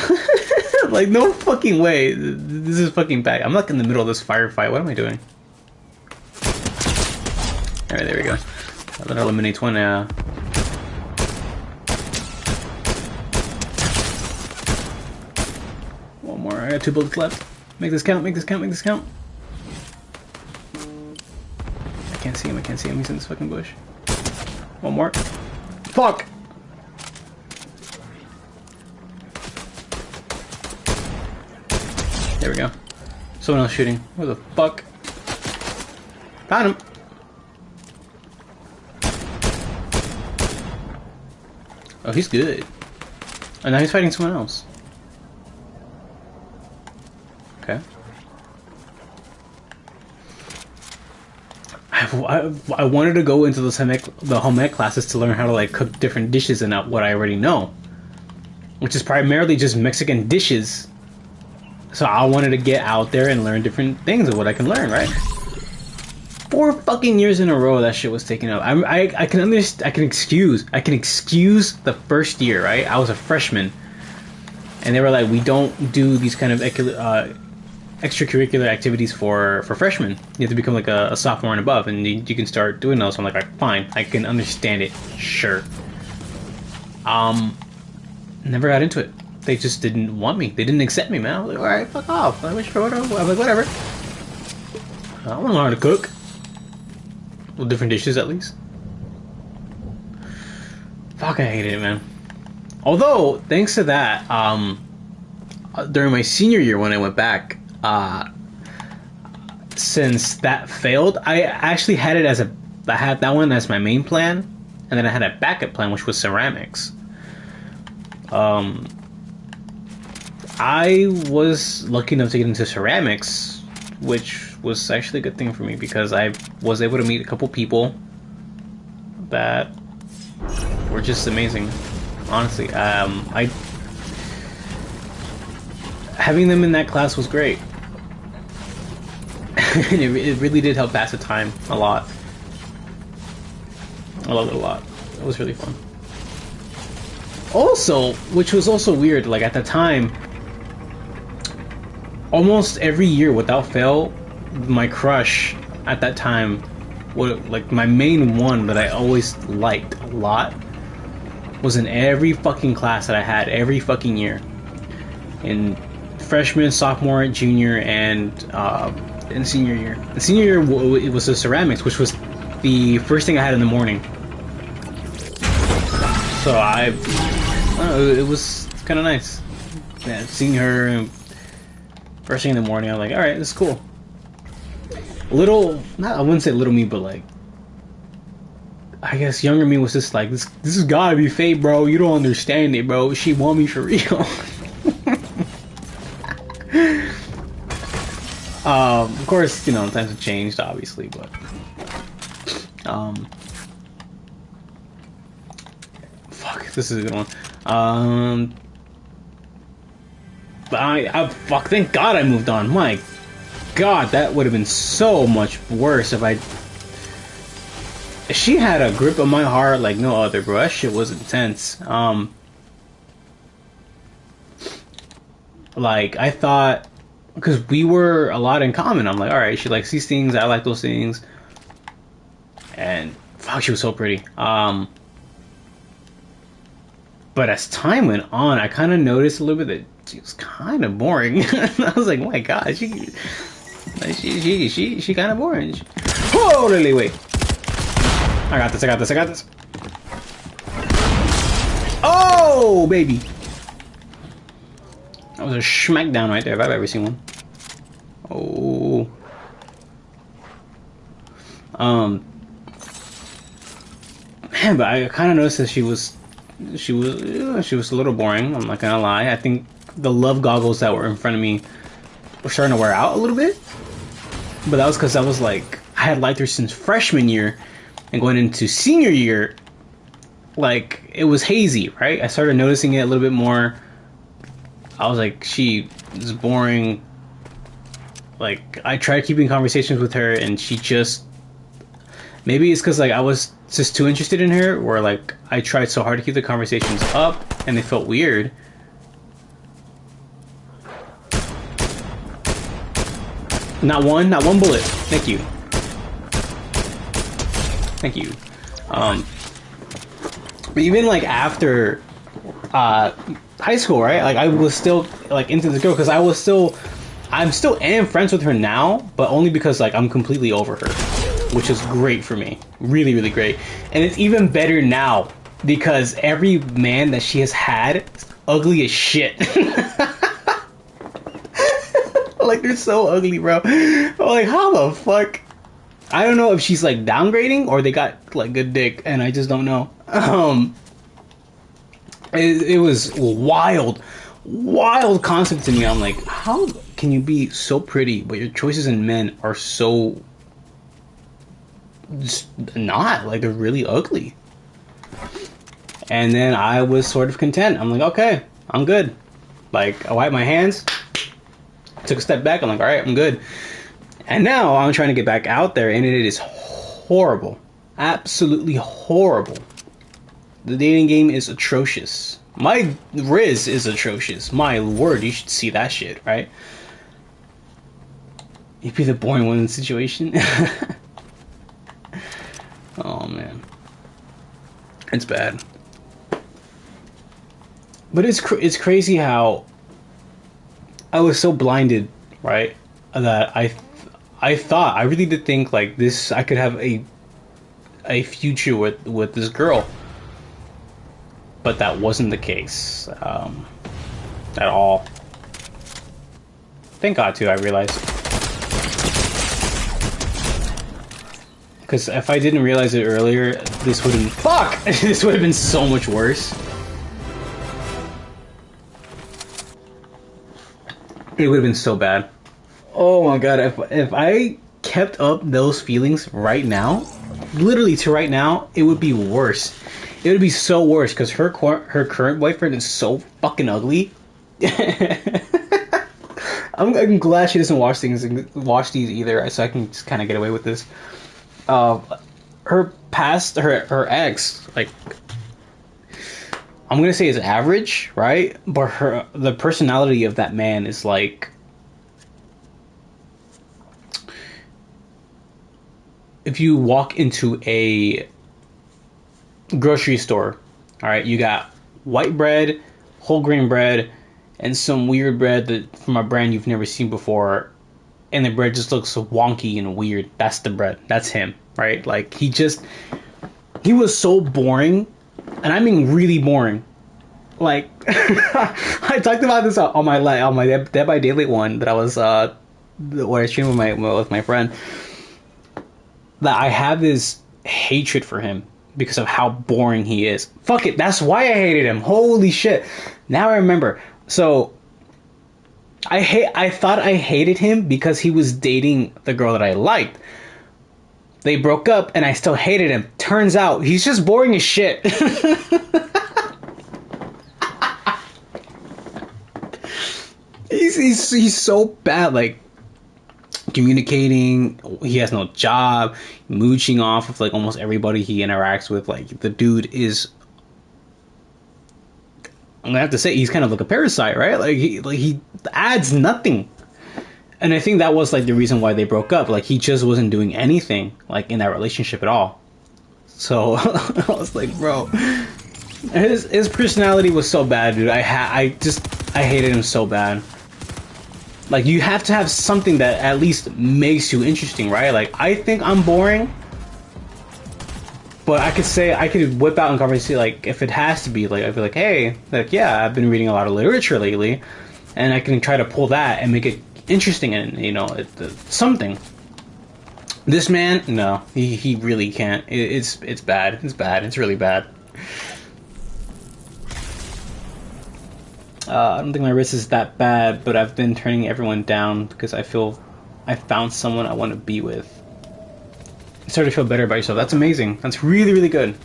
[SPEAKER 1] Like, no fucking way. This is fucking packed. I'm like in the middle of this firefight. What am I doing? Alright, there we go. That eliminates one. One more. I got 2 bullets left. Make this count, make this count, make this count. I can't see him, He's in this fucking bush. One more. Fuck! There we go. Someone else shooting. Where the fuck? Found him! Oh, he's good. And now he's fighting someone else. Okay. I wanted to go into the home ec classes to learn how to like cook different dishes and not what I already know, which is primarily just Mexican dishes. So I wanted to get out there and learn different things of what I can learn, right? 4 fucking years in a row that shit was taken up. I can understand. I can excuse the first year, right? I was a freshman, and they were like, we don't do these kind of extracurricular activities for freshmen. You have to become like a sophomore and above, and you can start doing those. So I'm like, fine, I can understand it, sure. Never got into it. They just didn't want me. They didn't accept me, man. I was like, alright, fuck off. I wish for whatever. I'm like, whatever. I want to learn how to cook. Well, different dishes at least. Fuck, I hated it, man. Although, thanks to that, during my senior year when I went back, since that failed, I actually had it as I had that one as my main plan, and then I had a backup plan, which was ceramics. I was lucky enough to get into ceramics, which was actually a good thing for me because I was able to meet a couple people that were just amazing. Honestly, having them in that class was great. And it really did help pass the time a lot. I loved it a lot. It was really fun. Also, which was also weird, like at the time, almost every year without fail, my crush at that time, like my main one that I always liked a lot, was in every fucking class that I had every fucking year. In freshman, sophomore, junior, and senior year. The senior year, it was the ceramics, which was the first thing I had in the morning. So I don't know, it was kind of nice. Yeah, seeing her first thing in the morning, I'm like, alright, this is cool. I wouldn't say little me, but like, I guess younger me was just like, this has gotta be fate, bro. You don't understand it, bro. She want me for real. Of course, times have changed, obviously, but fuck, this is a good one. But fuck, thank God I moved on. My God, that would have been so much worse if she had a grip on my heart like no other, bro. That shit was intense. Like I thought, because we were a lot in common. I'm like, all right, she likes these things, I like those things, and fuck, she was so pretty. But as time went on, I kind of noticed a little bit that she was kind of boring. I was like, oh my god, she kind of boring. Oh, really? Wait, I got this. I got this. I got this. Oh, baby. That was a smackdown right there if I've ever seen one. Oh. Man, but I kind of noticed that she was a little boring. I'm not gonna lie. I think the love goggles that were in front of me were starting to wear out a little bit. But that was because I was like, I had liked her since freshman year, and going into senior year, like it was hazy, right? I started noticing it a little bit more. I was like, she is boring. Like I tried keeping conversations with her, and she just, maybe it's because like I was just too interested in her, or like I tried so hard to keep the conversations up, and they felt weird. Not one bullet. Thank you. Thank you. But even like after high school, right? Like I was still like into this girl because I'm still am friends with her now, but only because like I'm completely over her, which is great for me. Really, really great. And it's even better now because every man that she has had is ugly as shit. Like they're so ugly, bro. I'm like, how the fuck? I don't know if she's like downgrading or they got like good dick, and I just don't know. It was wild concept to me. I'm like, how can you be so pretty, but your choices in men are so just not like they're really ugly? And then I was sort of content. I'm like, okay, I'm good. Like I wiped my hands, took a step back. I'm like, all right, I'm good. And now I'm trying to get back out there, and it is horrible, absolutely horrible. The dating game is atrocious. My Riz is atrocious. My word, you should see that shit, right? You'd be the boring one in the situation. Oh man, it's bad. But it's crazy how I was so blinded, right? That I thought, I really did think like this, I could have a future with this girl. But that wasn't the case at all. Thank God, too, I realized. Because if I didn't realize it earlier, this would have... Fuck! This would have been so much worse. It would have been so bad. Oh my God, if I kept up those feelings right now, literally to right now, it would be worse. It would be so worse because her current boyfriend is so fucking ugly. I'm glad she doesn't watch these either, so I can just kind of get away with this. Her ex, like, I'm gonna say is average, right? But the personality of that man is like, if you walk into a grocery store, all right, you got white bread, whole grain bread, and some weird bread that from a brand you've never seen before, and the bread just looks so wonky and weird. That's the bread. That's him, right? Like he was so boring, and I mean really boring. Like I talked about this on my Dead by Daylight one that I was where I streamed with my friend, that I have this hatred for him because of how boring he is. Fuck it, that's why I hated him. Holy shit. Now I remember. So I thought I hated him because he was dating the girl that I liked. They broke up and I still hated him. Turns out he's just boring as shit. He's so bad, like communicating. He has no job, mooching off of like almost everybody he interacts with. Like the dude is I'm gonna have to say he's kind of like a parasite, right? He adds nothing. And I think that was like the reason why they broke up. Like he just wasn't doing anything like in that relationship at all. So I was like, bro, his personality was so bad, dude. I hated him so bad. Like you have to have something that at least makes you interesting, right? Like I think I'm boring, but I could whip out in conversation, like if it has to be, like I'd be like, hey, like yeah, I've been reading a lot of literature lately, and I can try to pull that and make it interesting and something. This man, no, he really can't. It's bad. It's bad. It's really bad. I don't think my wrist is that bad, but I've been turning everyone down because I feel I found someone I want to be with. Start to feel better about yourself. That's amazing. That's really, really good.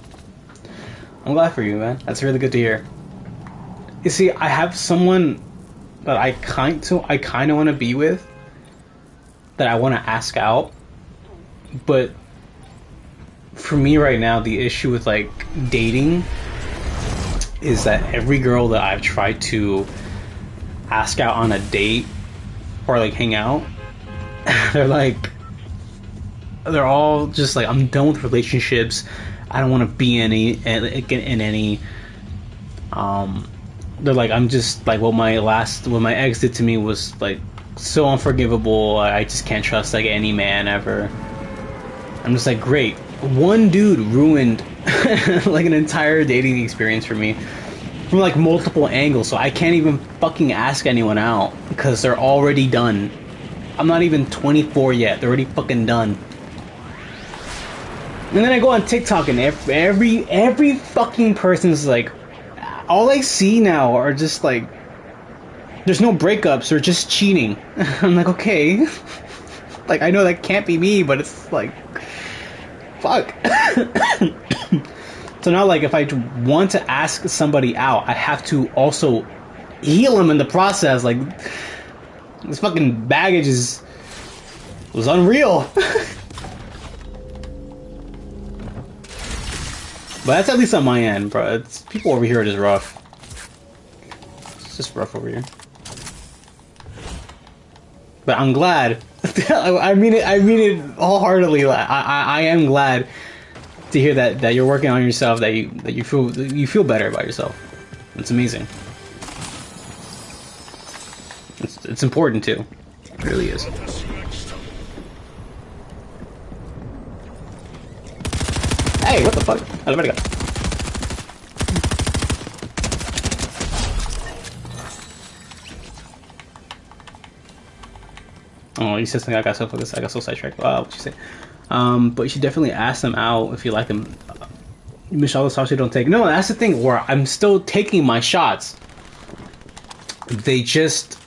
[SPEAKER 1] I'm glad for you, man. That's really good to hear. You see, I have someone that I kind of want to be with, that I want to ask out, but for me right now, the issue with like dating is that every girl that I've tried to ask out on a date or like hang out, they're all just like, I'm done with relationships. I don't want to be in any. They're like, I'm just like, what my ex did to me was like so unforgivable. I just can't trust like any man ever. I'm just like, great. One dude ruined like an entire dating experience for me from like multiple angles, so I can't even fucking ask anyone out because they're already done. I'm not even 24 yet. They're already fucking done. And then I go on TikTok and every fucking person's like, all I see now are just like, there's no breakups, they're just cheating. I'm like, okay. Like, I know that can't be me, but it's like, fuck. So now, like, if I want to ask somebody out, I have to also heal them in the process. Like, this fucking baggage was unreal. But that's at least on my end, bro. People over here are just rough. It's just rough over here. But I'm glad. I mean it wholeheartedly. I am glad to hear that you're working on yourself. That you feel better about yourself. It's amazing. It's important too. It really is. Hey, what the fuck? Oh, where'd it go? Oh, you said something. I got so focused. I got so sidetracked. What you say? But you should definitely ask them out if you like them. You miss all the shots you don't take. No, that's the thing. Where I'm still taking my shots. They just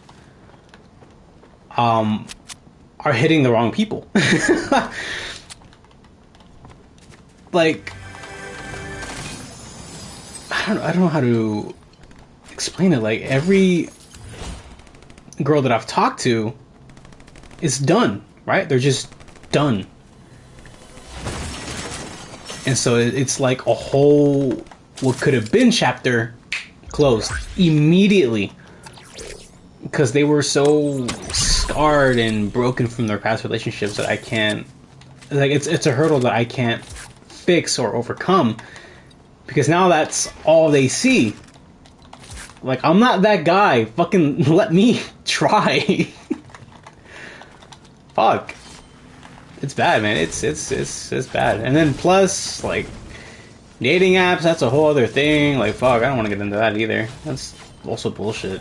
[SPEAKER 1] are hitting the wrong people. Like, I don't know how to explain it. Like, every girl that I've talked to is done, right? They're just done. And so it's like a whole, what could have been chapter closed immediately. Because they were so scarred and broken from their past relationships that I can't, like, it's a hurdle that I can't fix or overcome. Because now that's all they see. Like, I'm not that guy. Fucking let me try. Fuck. It's bad, man. It's bad. And then plus, like, dating apps, that's a whole other thing. Like, fuck, I don't want to get into that either. That's also bullshit.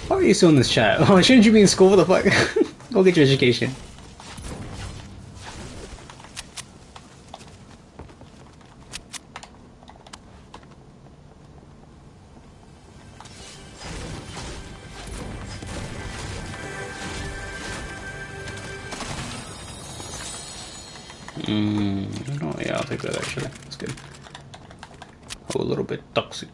[SPEAKER 1] Why are you still in this chat? Oh, shouldn't you be in school? What the fuck? Go get your education. No, yeah, I'll take that actually. That's good. Oh, a little bit toxic.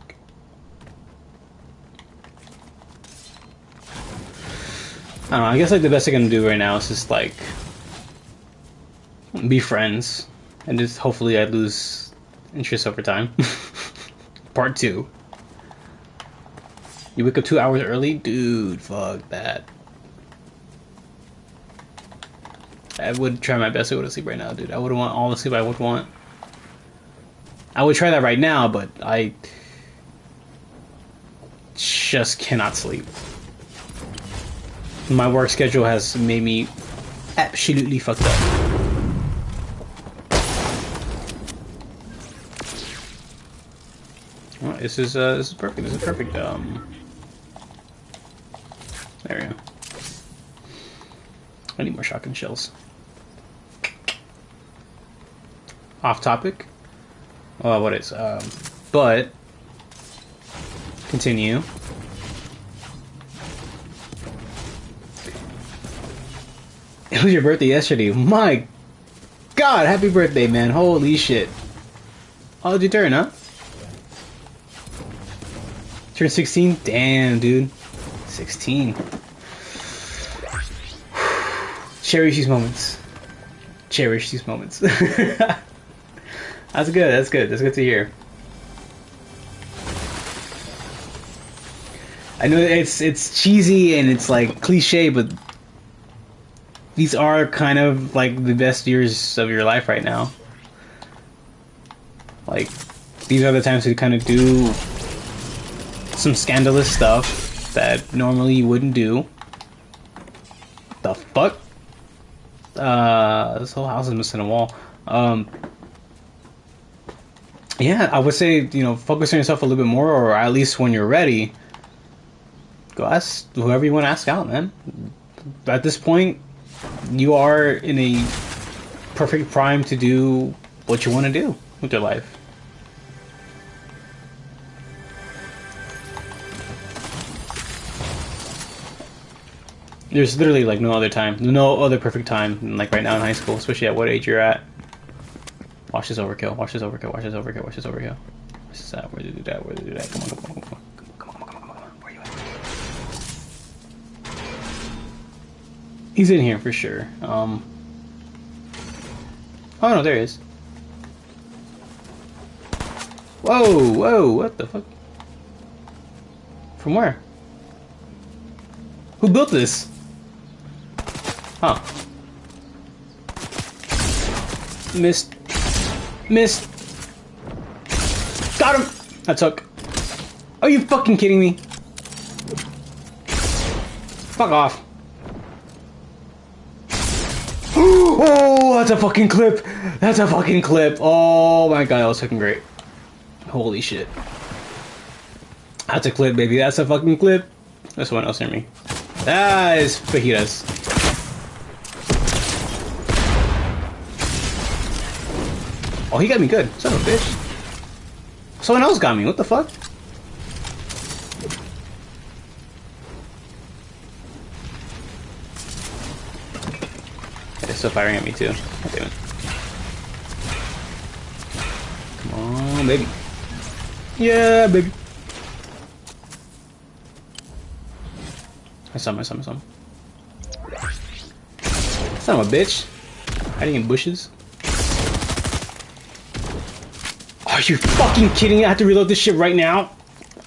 [SPEAKER 1] don't know, I guess like the best I can do right now is just like be friends, and just hopefully I lose interest over time. Part 2. You wake up 2 hours early? Dude, fuck that. I would try my best to go to sleep right now, dude. I would want all the sleep I would want. I would try that right now, but I just cannot sleep. My work schedule has made me absolutely fucked up. Well, this is perfect. This is perfect. There we go. I need more shotgun shells. Off topic. Well, what is? But continue. It was your birthday yesterday. My God, happy birthday, man! Holy shit! Oh, did you turn, huh? Turn 16? Damn, dude. 16. Cherish these moments. Cherish these moments. That's good. That's good. That's good to hear. I know it's cheesy and it's like cliche, but these are kind of like the best years of your life right now. Like, these are the times to kind of do some scandalous stuff that normally you wouldn't do. The fuck? This whole house is missing a wall. Yeah, I would say, you know, focus on yourself a little bit more, or at least when you're ready, go ask whoever you want to ask out, man. At this point, you are in a perfect prime to do what you want to do with your life. There's literally like no other time, no other perfect time than like right now in high school, especially at what age you're at. Watch this overkill, watch this overkill, watch this overkill, watch this overkill. What's this at? Where did you do that? Where did you do that? Come on, come on, come on, come on, come on, come on, come on, come on. Where you at? He's in here for sure. Oh no, there he is. Whoa, whoa, what the fuck? From where? Who built this? Huh. Missed. Missed. Got him! I took. Are you fucking kidding me? Fuck off. Oh, that's a fucking clip. That's a fucking clip. Oh my god, that was fucking great. Holy shit. That's a clip, baby. That's a fucking clip. There's someone else near me. That is fajitas. Oh, he got me good. Son of a bitch. Someone else got me. What the fuck? They're still firing at me too. God damn it. Come on, baby. Yeah, baby. I saw him. Son of a bitch. Hiding in bushes. Are you fucking kidding me? I have to reload this shit right now.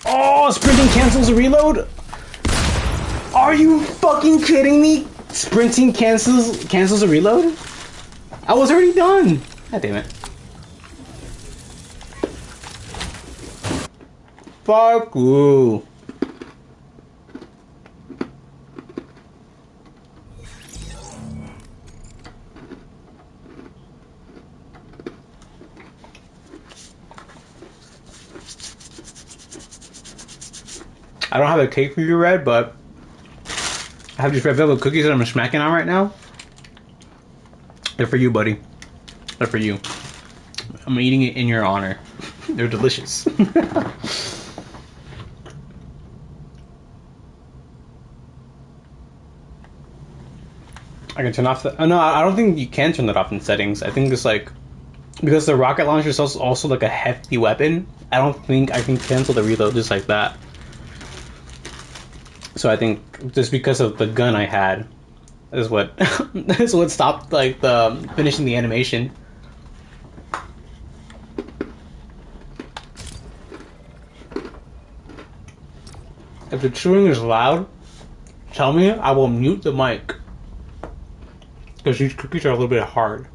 [SPEAKER 1] Oh, sprinting cancels a reload? Are you fucking kidding me? Sprinting cancels a reload? I was already done. God damn it. Fuck you. I don't have a cake for you, Red, but I have these red velvet cookies that I'm smacking on right now. They're for you, buddy. They're for you. I'm eating it in your honor. They're delicious. I can turn off the... Oh, no, I don't think you can turn that off in settings. I think it's like... Because the rocket launcher is also like a hefty weapon, I don't think I can cancel the reload just like that. So I think just because of the gun I had is what is what stopped like the finishing the animation. If the chewing is loud, tell me. I will mute the mic because these cookies are a little bit hard.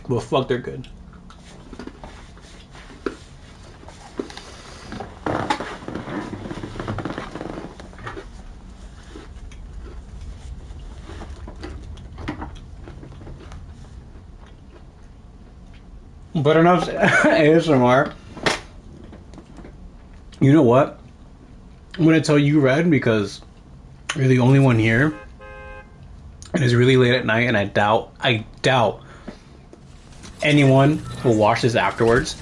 [SPEAKER 1] Well, fuck, they're good. But enough ASMR. You know what? I'm gonna tell you, Red, because you're the only one here, and it's really late at night, and I doubt anyone will watch this afterwards.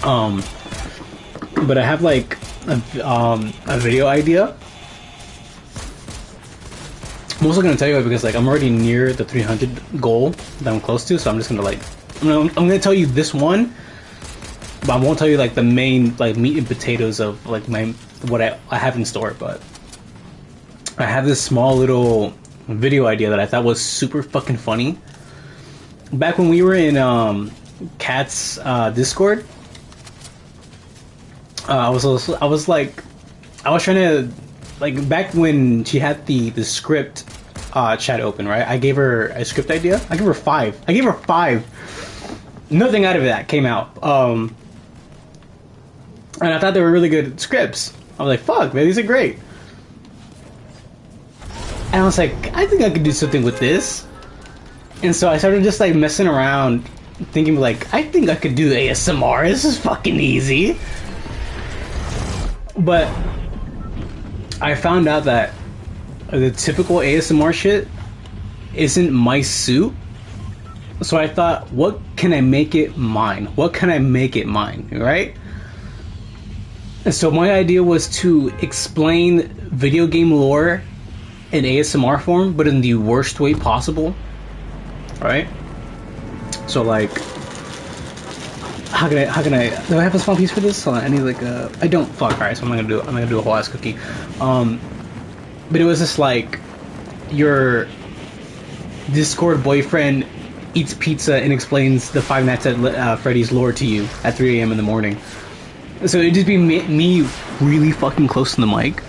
[SPEAKER 1] But I have like a video idea. I'm also gonna tell you because like I'm already near the 300 goal that I'm close to, so I'm just gonna like I'm gonna tell you this one, but I won't tell you like the main like meat and potatoes of like what I have in store. But I have this small little video idea that I thought was super fucking funny. Back when we were in Kat's Discord, I was trying to like back when she had the script chat open, right? I gave her a script idea. I gave her five. Nothing out of that came out. And I thought they were really good scripts. I was like, fuck, man, these are great. And I was like, I think I could do something with this. And so I started just like messing around, thinking like, I think I could do ASMR. This is fucking easy. But I found out that the typical ASMR shit isn't my suit. So I thought, what can I make it mine? Right? And so my idea was to explain video game lore in ASMR form, but in the worst way possible. Right? So like, how can I do I have a small piece for this? Hold on, I need like I don't, fuck, alright, so I'm not gonna do a whole ass cookie. But it was just like your Discord boyfriend eats pizza and explains the Five Nights at Freddy's lore to you at 3 a.m. in the morning. So it'd just be me really fucking close to the mic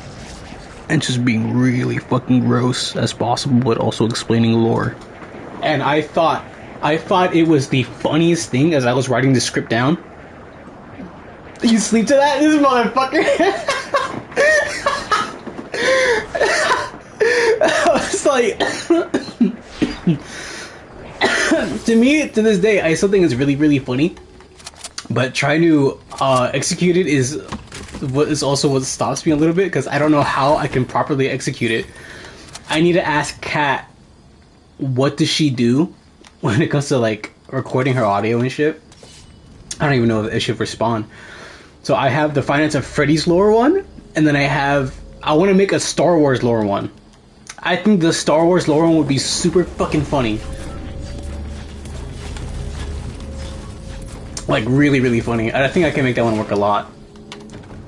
[SPEAKER 1] and just being really fucking gross as possible, but also explaining lore. And I thought it was the funniest thing as I was writing the script down. You sleep to that? This motherfucker. I was like, to me, to this day, I still think it's really, really funny. But trying to execute it is also what stops me a little bit, because I don't know how I can properly execute it. I need to ask Kat, what does she do when it comes to like recording her audio and shit? I don't even know if it should respond. So I have the Five Nights at Freddy's lore one, and then I want to make a Star Wars lore one. I think the Star Wars lore one would be super fucking funny. Like really, really funny. I think I can make that one work a lot.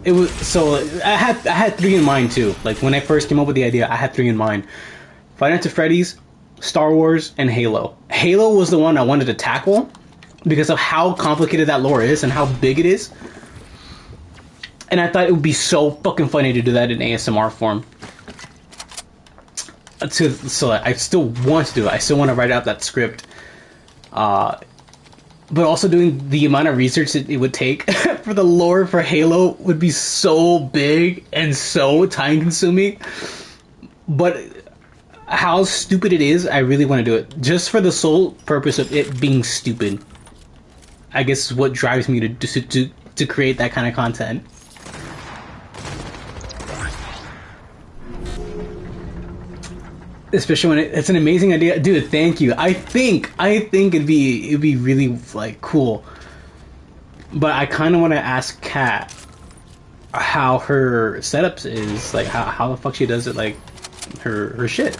[SPEAKER 1] It was so I had three in mind too. Like when I first came up with the idea, I had three in mind: Five Nights at Freddy's, Star Wars, and Halo. Halo was the one I wanted to tackle because of how complicated that lore is and how big it is. And I thought it would be so fucking funny to do that in ASMR form. So I still want to do it. I still want to write out that script. But also doing the amount of research it would take for the lore for Halo would be so big and so time consuming. But how stupid it is, I really want to do it. Just for the sole purpose of it being stupid. I guess is what drives me to create that kind of content. Especially when it's an amazing idea, dude. Thank you. I think it'd be really like cool. But I kind of want to ask Kat how her setups is, like how the fuck she does it, like her shit.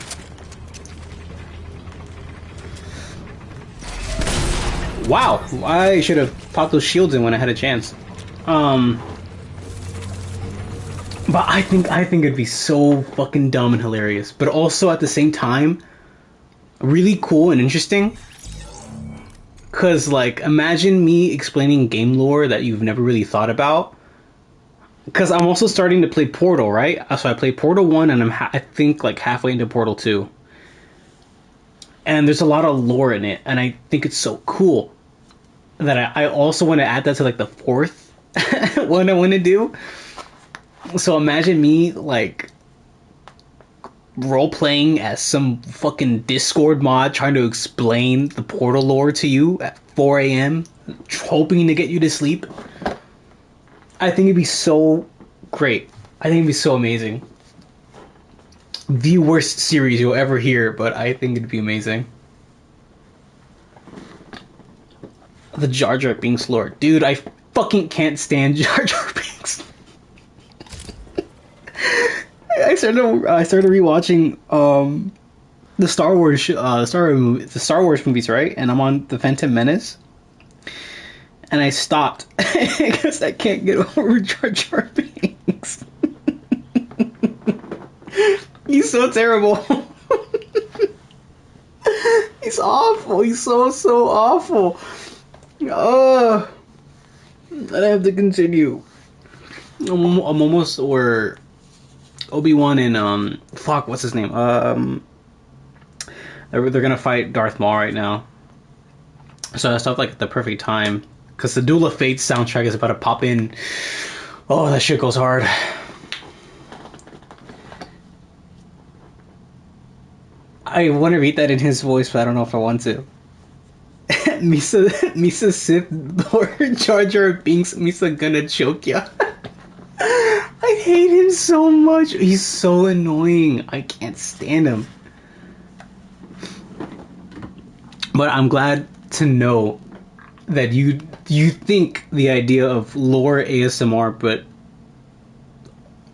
[SPEAKER 1] Wow, I should have popped those shields in when I had a chance. Um, but I think it'd be so fucking dumb and hilarious, but also at the same time, really cool and interesting. Cause like, imagine me explaining game lore that you've never really thought about. Cause I'm also starting to play Portal, right? So I play Portal 1 and I think like halfway into Portal 2. And there's a lot of lore in it, and I think it's so cool that I also want to add that to like the fourth one I want to do. So imagine me like role playing as some fucking Discord mod trying to explain the Portal lore to you at 4 a.m., hoping to get you to sleep. I think it'd be so great. I think it'd be so amazing. The worst series you'll ever hear, but I think it'd be amazing. The Jar Jar Binks lore. Dude, I fucking can't stand Jar Jar Binks. I started rewatching the Star Wars movies, right? And I'm on the Phantom Menace. And I stopped because I can't get over Jar Jar Binks. He's so terrible. He's awful. He's so awful. And I have to continue. I'm almost where Obi-Wan and fuck, what's his name? They're gonna fight Darth Maul right now. So I stopped like at the perfect time because the Duel of Fate soundtrack is about to pop in. Oh, that shit goes hard. I want to read that in his voice, but I don't know if I want to. Misa Sith Lord Jar Jar Binks, Misa gonna choke ya. I hate him so much. He's so annoying. I can't stand him. But I'm glad to know that you think the idea of lore ASMR, but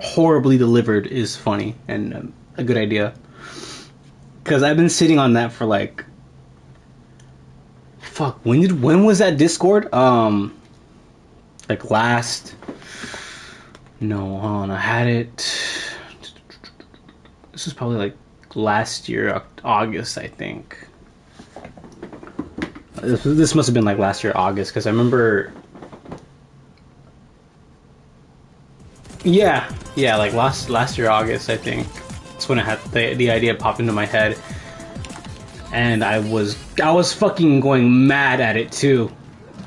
[SPEAKER 1] horribly delivered, is funny and a good idea. Because I've been sitting on that for like, fuck, when was that Discord? Like last, no, hold on, I had it, this was probably like last year, August, I think. This must have been like last year, August, because I remember, yeah, like last year, August, I think. That's when I had the idea popped into my head, and I was fucking going mad at it too,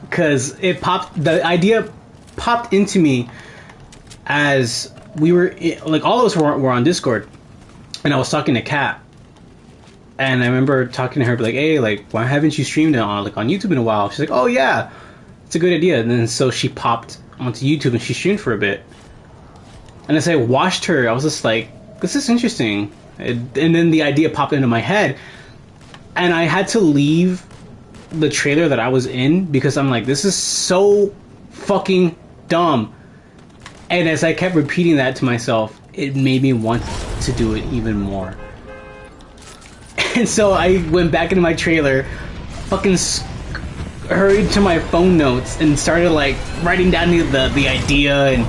[SPEAKER 1] because the idea popped into me as we were like, all of us were on Discord, and I was talking to Kat, and I remember talking to her, like, hey, like, why haven't you streamed it on YouTube in a while? She's like, oh yeah, it's a good idea. And then so she popped onto YouTube and she streamed for a bit, and as I watched her, I was just like, this is interesting. And then the idea popped into my head, and I had to leave the trailer that I was in because I'm like, this is so fucking dumb. And as I kept repeating that to myself, it made me want to do it even more. And so I went back into my trailer, fucking hurried to my phone notes and started like writing down the idea and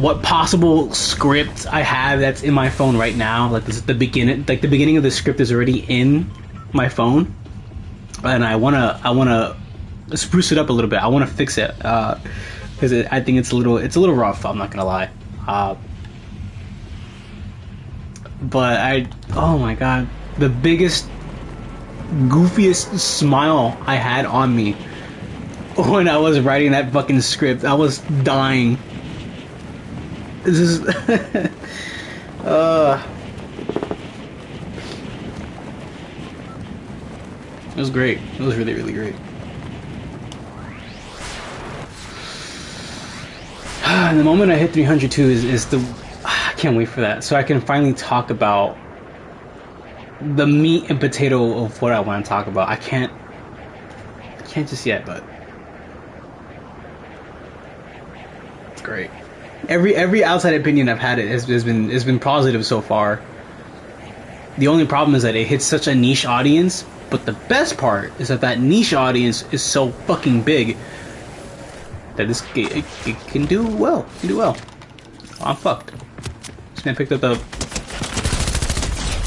[SPEAKER 1] what possible script I have that's in my phone right now. Like, this is the beginning of the script is already in my phone, and I wanna spruce it up a little bit. I wanna fix it because I think it's a little rough. I'm not gonna lie. But oh my god, the biggest, goofiest smile I had on me when I was writing that fucking script. I was dying. This is it was great. It was really, really great. And the moment I hit 302 is the, I can't wait for that, so I can finally talk about the meat and potato of what I want to talk about. I can't just yet, but it's great. Every outside opinion I've had has been positive so far. The only problem is that it hits such a niche audience But the best part is that niche audience is so fucking big that it can do well. It can do well. Oh, I'm fucked. This man picked up the...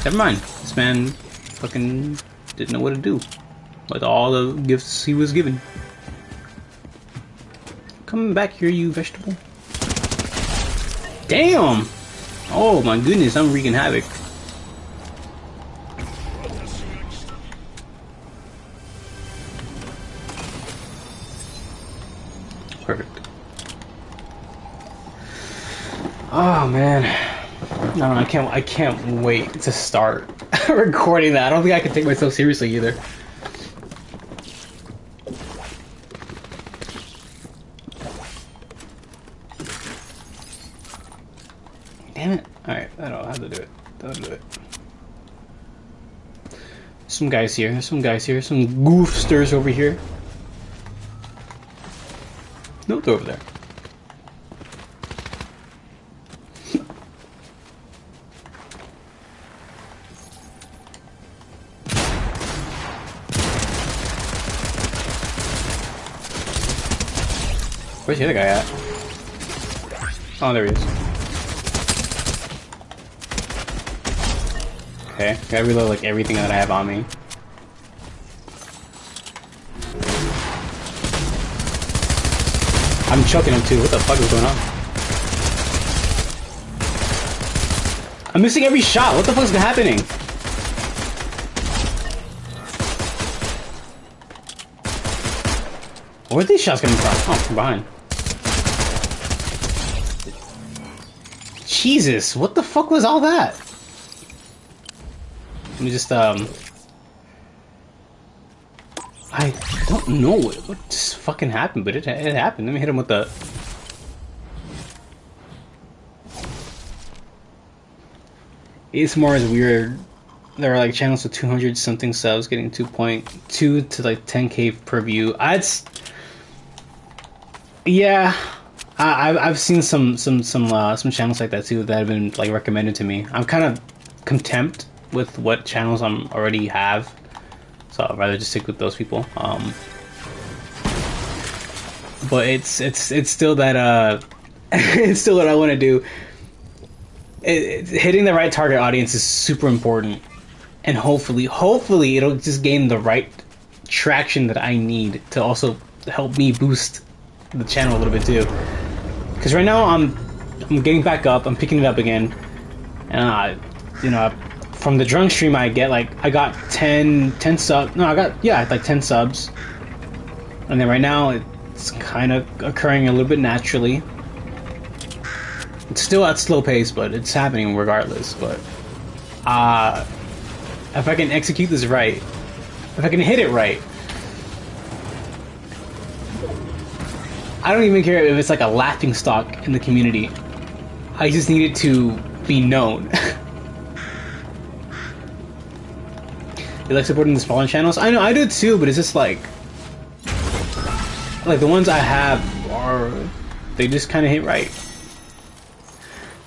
[SPEAKER 1] Never mind. This man fucking didn't know what to do with all the gifts he was given. Coming back here, you vegetable. Damn! Oh my goodness, I'm wreaking havoc. Perfect. Oh man. No, I can't wait to start recording that. I don't think I can take myself seriously either. Damn it. Alright, I don't know how to do it. That'll do it. Some guys here, some goofsters over here. No, they're over there. Where's the other guy at? Oh, there he is. Okay, gotta reload like everything that I have on me. I'm choking him too. What the fuck is going on? I'm missing every shot. What the fuck's happening? Where's these shots coming from? Oh, from behind. Jesus, what the fuck was all that? Let me just, I don't know what just fucking happened, but it happened. Let me hit him with the... ASMR is weird. There are like channels with 200 something subs getting 2.2 to like 10k per view. Yeah, I've seen some channels like that too that have been like recommended to me. I'm kind of contempt with what channels I'm already have, so I'd rather just stick with those people. But it's still that it's still what I want to do. Hitting the right target audience is super important, and hopefully it'll just gain the right traction that I need to also help me boost the channel a little bit too. Because right now I'm getting back up, I'm picking it up again, and you know, from the drunk stream I got 10 subs. No, I got like 10 subs, and then right now it's kind of occurring a little bit naturally. It's still at slow pace, but it's happening regardless. But if I can execute this right, if I can hit it right, I don't even care if it's like a laughing stock in the community. I just need it to be known. You like supporting the smaller channels? I know, I do too, but it's just like the ones I have they just kind of hit right.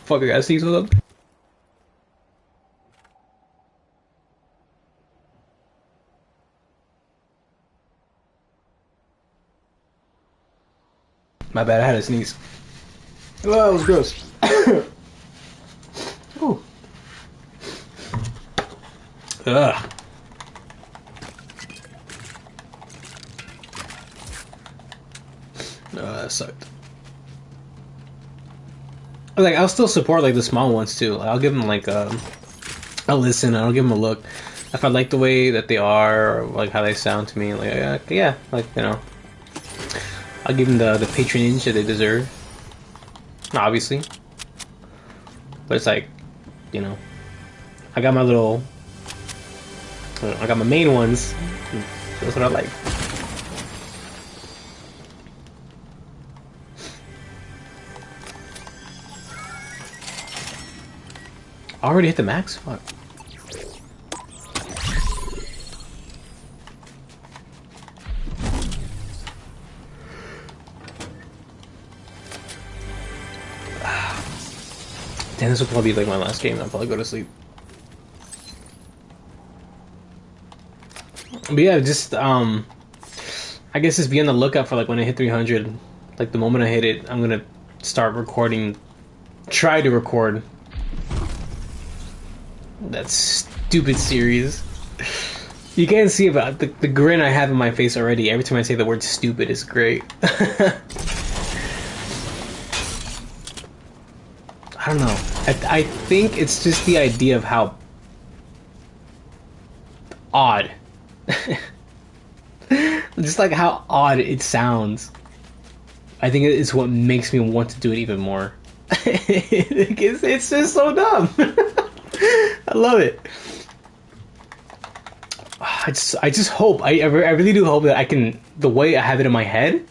[SPEAKER 1] Fuck, I gotta see what's up. My bad, I had to sneeze. Oh, that was gross. Ooh. Ugh. That sucked. Like, I'll still support like the small ones too. Like, I'll give them like a listen. I'll give them a look if I like the way that they are, or like how they sound to me. Like, yeah, like, you know, I'll give them the patronage that they deserve. Obviously, but it's like, you know, I got my main ones. That's what I like. I already hit the max? Fuck. Damn, this will probably be like my last game, and I'll probably go to sleep.
[SPEAKER 2] But yeah, just I guess just be on the lookout for like when I hit 300. Like the moment I hit it, I'm gonna start recording. Try to record that stupid series. You can't see about the grin I have in my face already. Every time I say the word "stupid" is great. I don't know. I think it's just the idea of how odd, just like how odd it sounds. I think it's what makes me want to do it even more. It's just so dumb. I love it. I just hope I really do hope that I can, the way I have it in my head,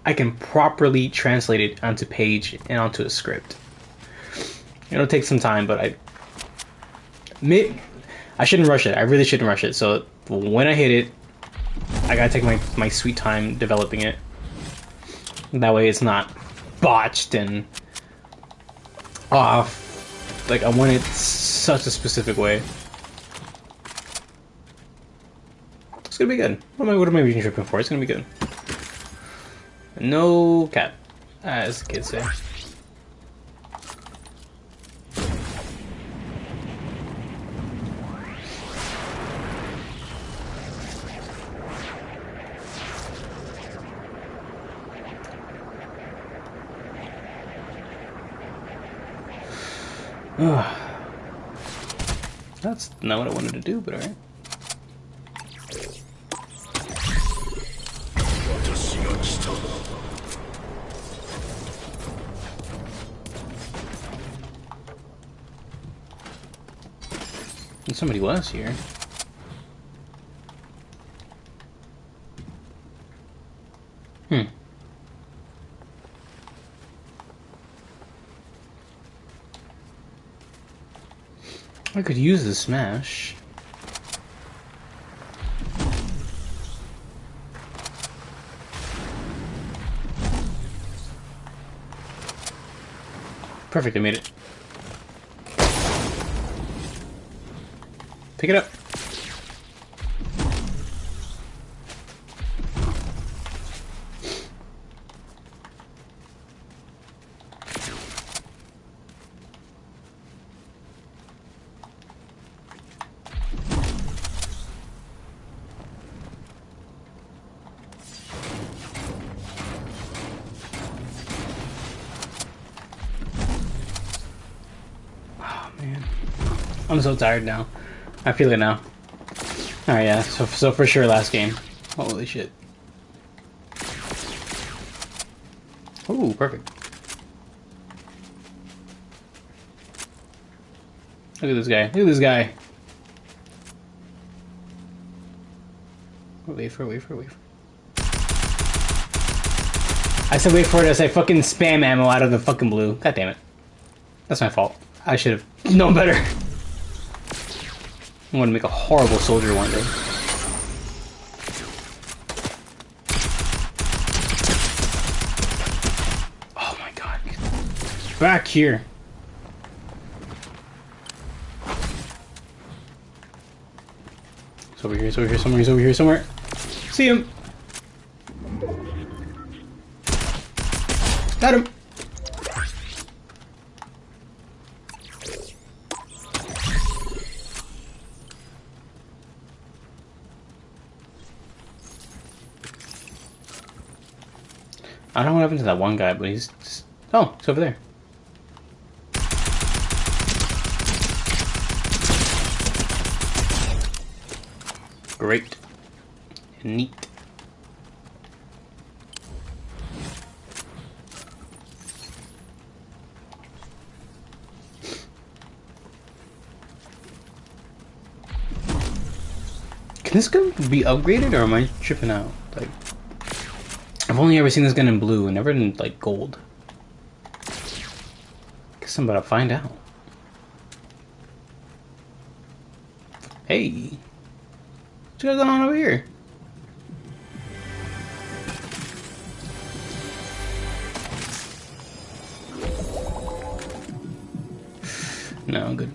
[SPEAKER 2] I can properly translate it onto page and onto a script. It'll take some time, but I shouldn't rush it. I really shouldn't rush it. So when I hit it, I gotta take my sweet time developing it. That way it's not botched and off. Like I want it such a specific way. It's gonna be good. What am I reading tripping for? It's gonna be good. No cap, as the kids say. That's not what I wanted to do, but alright. And somebody was here. I could use the smash. Perfect, I made it. Pick it up. I'm so tired now. I feel it now. Alright, yeah, so for sure last game. Holy shit. Ooh, perfect. Look at this guy. Look at this guy. Wait for it. I said wait for it as I fucking spam ammo out of the fucking blue. God damn it. That's my fault. I should have known better. I'm gonna make a horrible soldier one day. Oh my god. Back here. He's over here, he's over here somewhere. See him. Got him. I don't know what happened to that one guy, but he's just... Oh, it's over there. Great. Neat. Can this gun be upgraded, or am I tripping out? Like... I've only ever seen this gun in blue, and never in, like, gold. Guess I'm about to find out. Hey! What's going on over here? No, I'm good.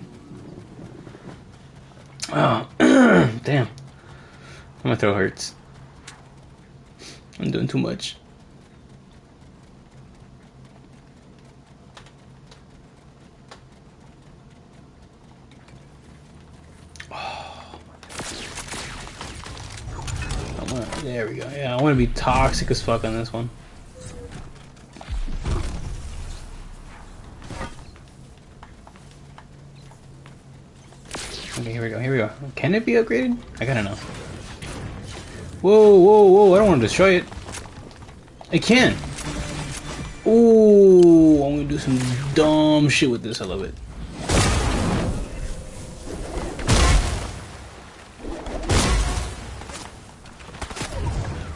[SPEAKER 2] Oh, damn. My throat hurts. I'm doing too much. There we go. Yeah, I want to be toxic as fuck on this one. Okay, here we go. Here we go. Can it be upgraded? I gotta know. Whoa, whoa, whoa! I don't want to destroy it. It can. Ooh, I'm gonna do some dumb shit with this. I love it.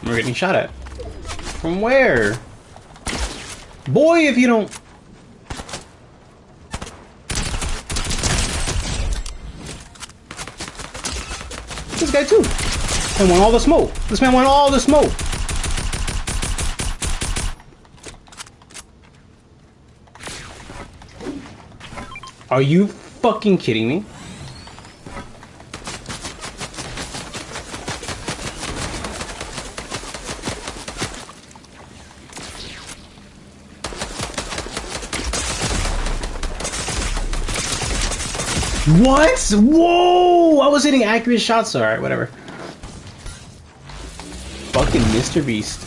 [SPEAKER 2] We're getting shot at. From where? Boy, if you don't... This guy too. And want all the smoke. This man want all the smoke. Are you fucking kidding me? What? Whoa! I was hitting accurate shots. Alright, whatever. Fucking Mr. Beast.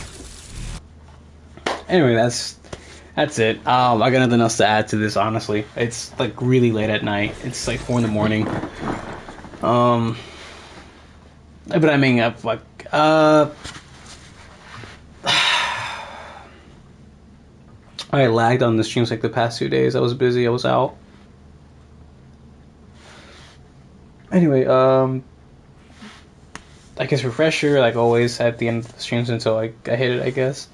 [SPEAKER 2] Anyway, that's it. I got nothing else to add to this, honestly. It's like really late at night. It's like 4 in the morning. But I mean, like, I lagged on the streams like the past 2 days. I was busy. I was out. Anyway, I guess refresher, like always, at the end of the streams until I hit it, I guess.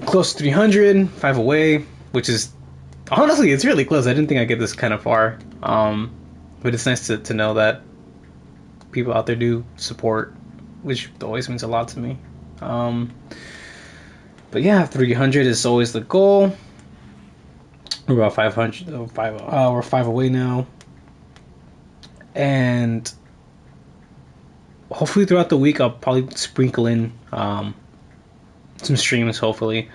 [SPEAKER 2] Close to 300, 5 away, which is, honestly, it's really close. I didn't think I'd get this kind of far. But it's nice to know that people out there do support, which always means a lot to me. But yeah, 300 is always the goal. We're about 500, we're 5 away now. And hopefully throughout the week I'll probably sprinkle in some streams, hopefully.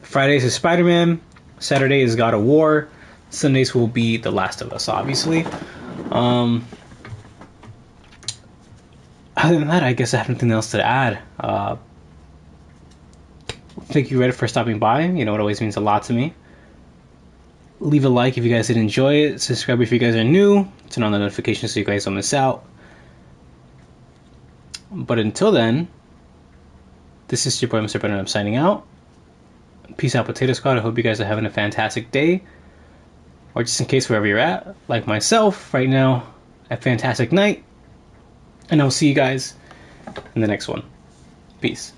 [SPEAKER 2] Fridays is Spider-Man, Saturday is God of War, Sundays will be The Last of Us, obviously. Other than that, I guess I have nothing else to add. Thank you, Reddit, for stopping by. You know, it always means a lot to me. Leave a like if you guys did enjoy it. Subscribe if you guys are new. Turn on the notifications so you guys don't miss out. But until then, this is your boy, Mr. Brennan. I'm signing out. Peace out, Potato Squad. I hope you guys are having a fantastic day. Or just in case, wherever you're at, like myself right now, a fantastic night. And I'll see you guys in the next one. Peace.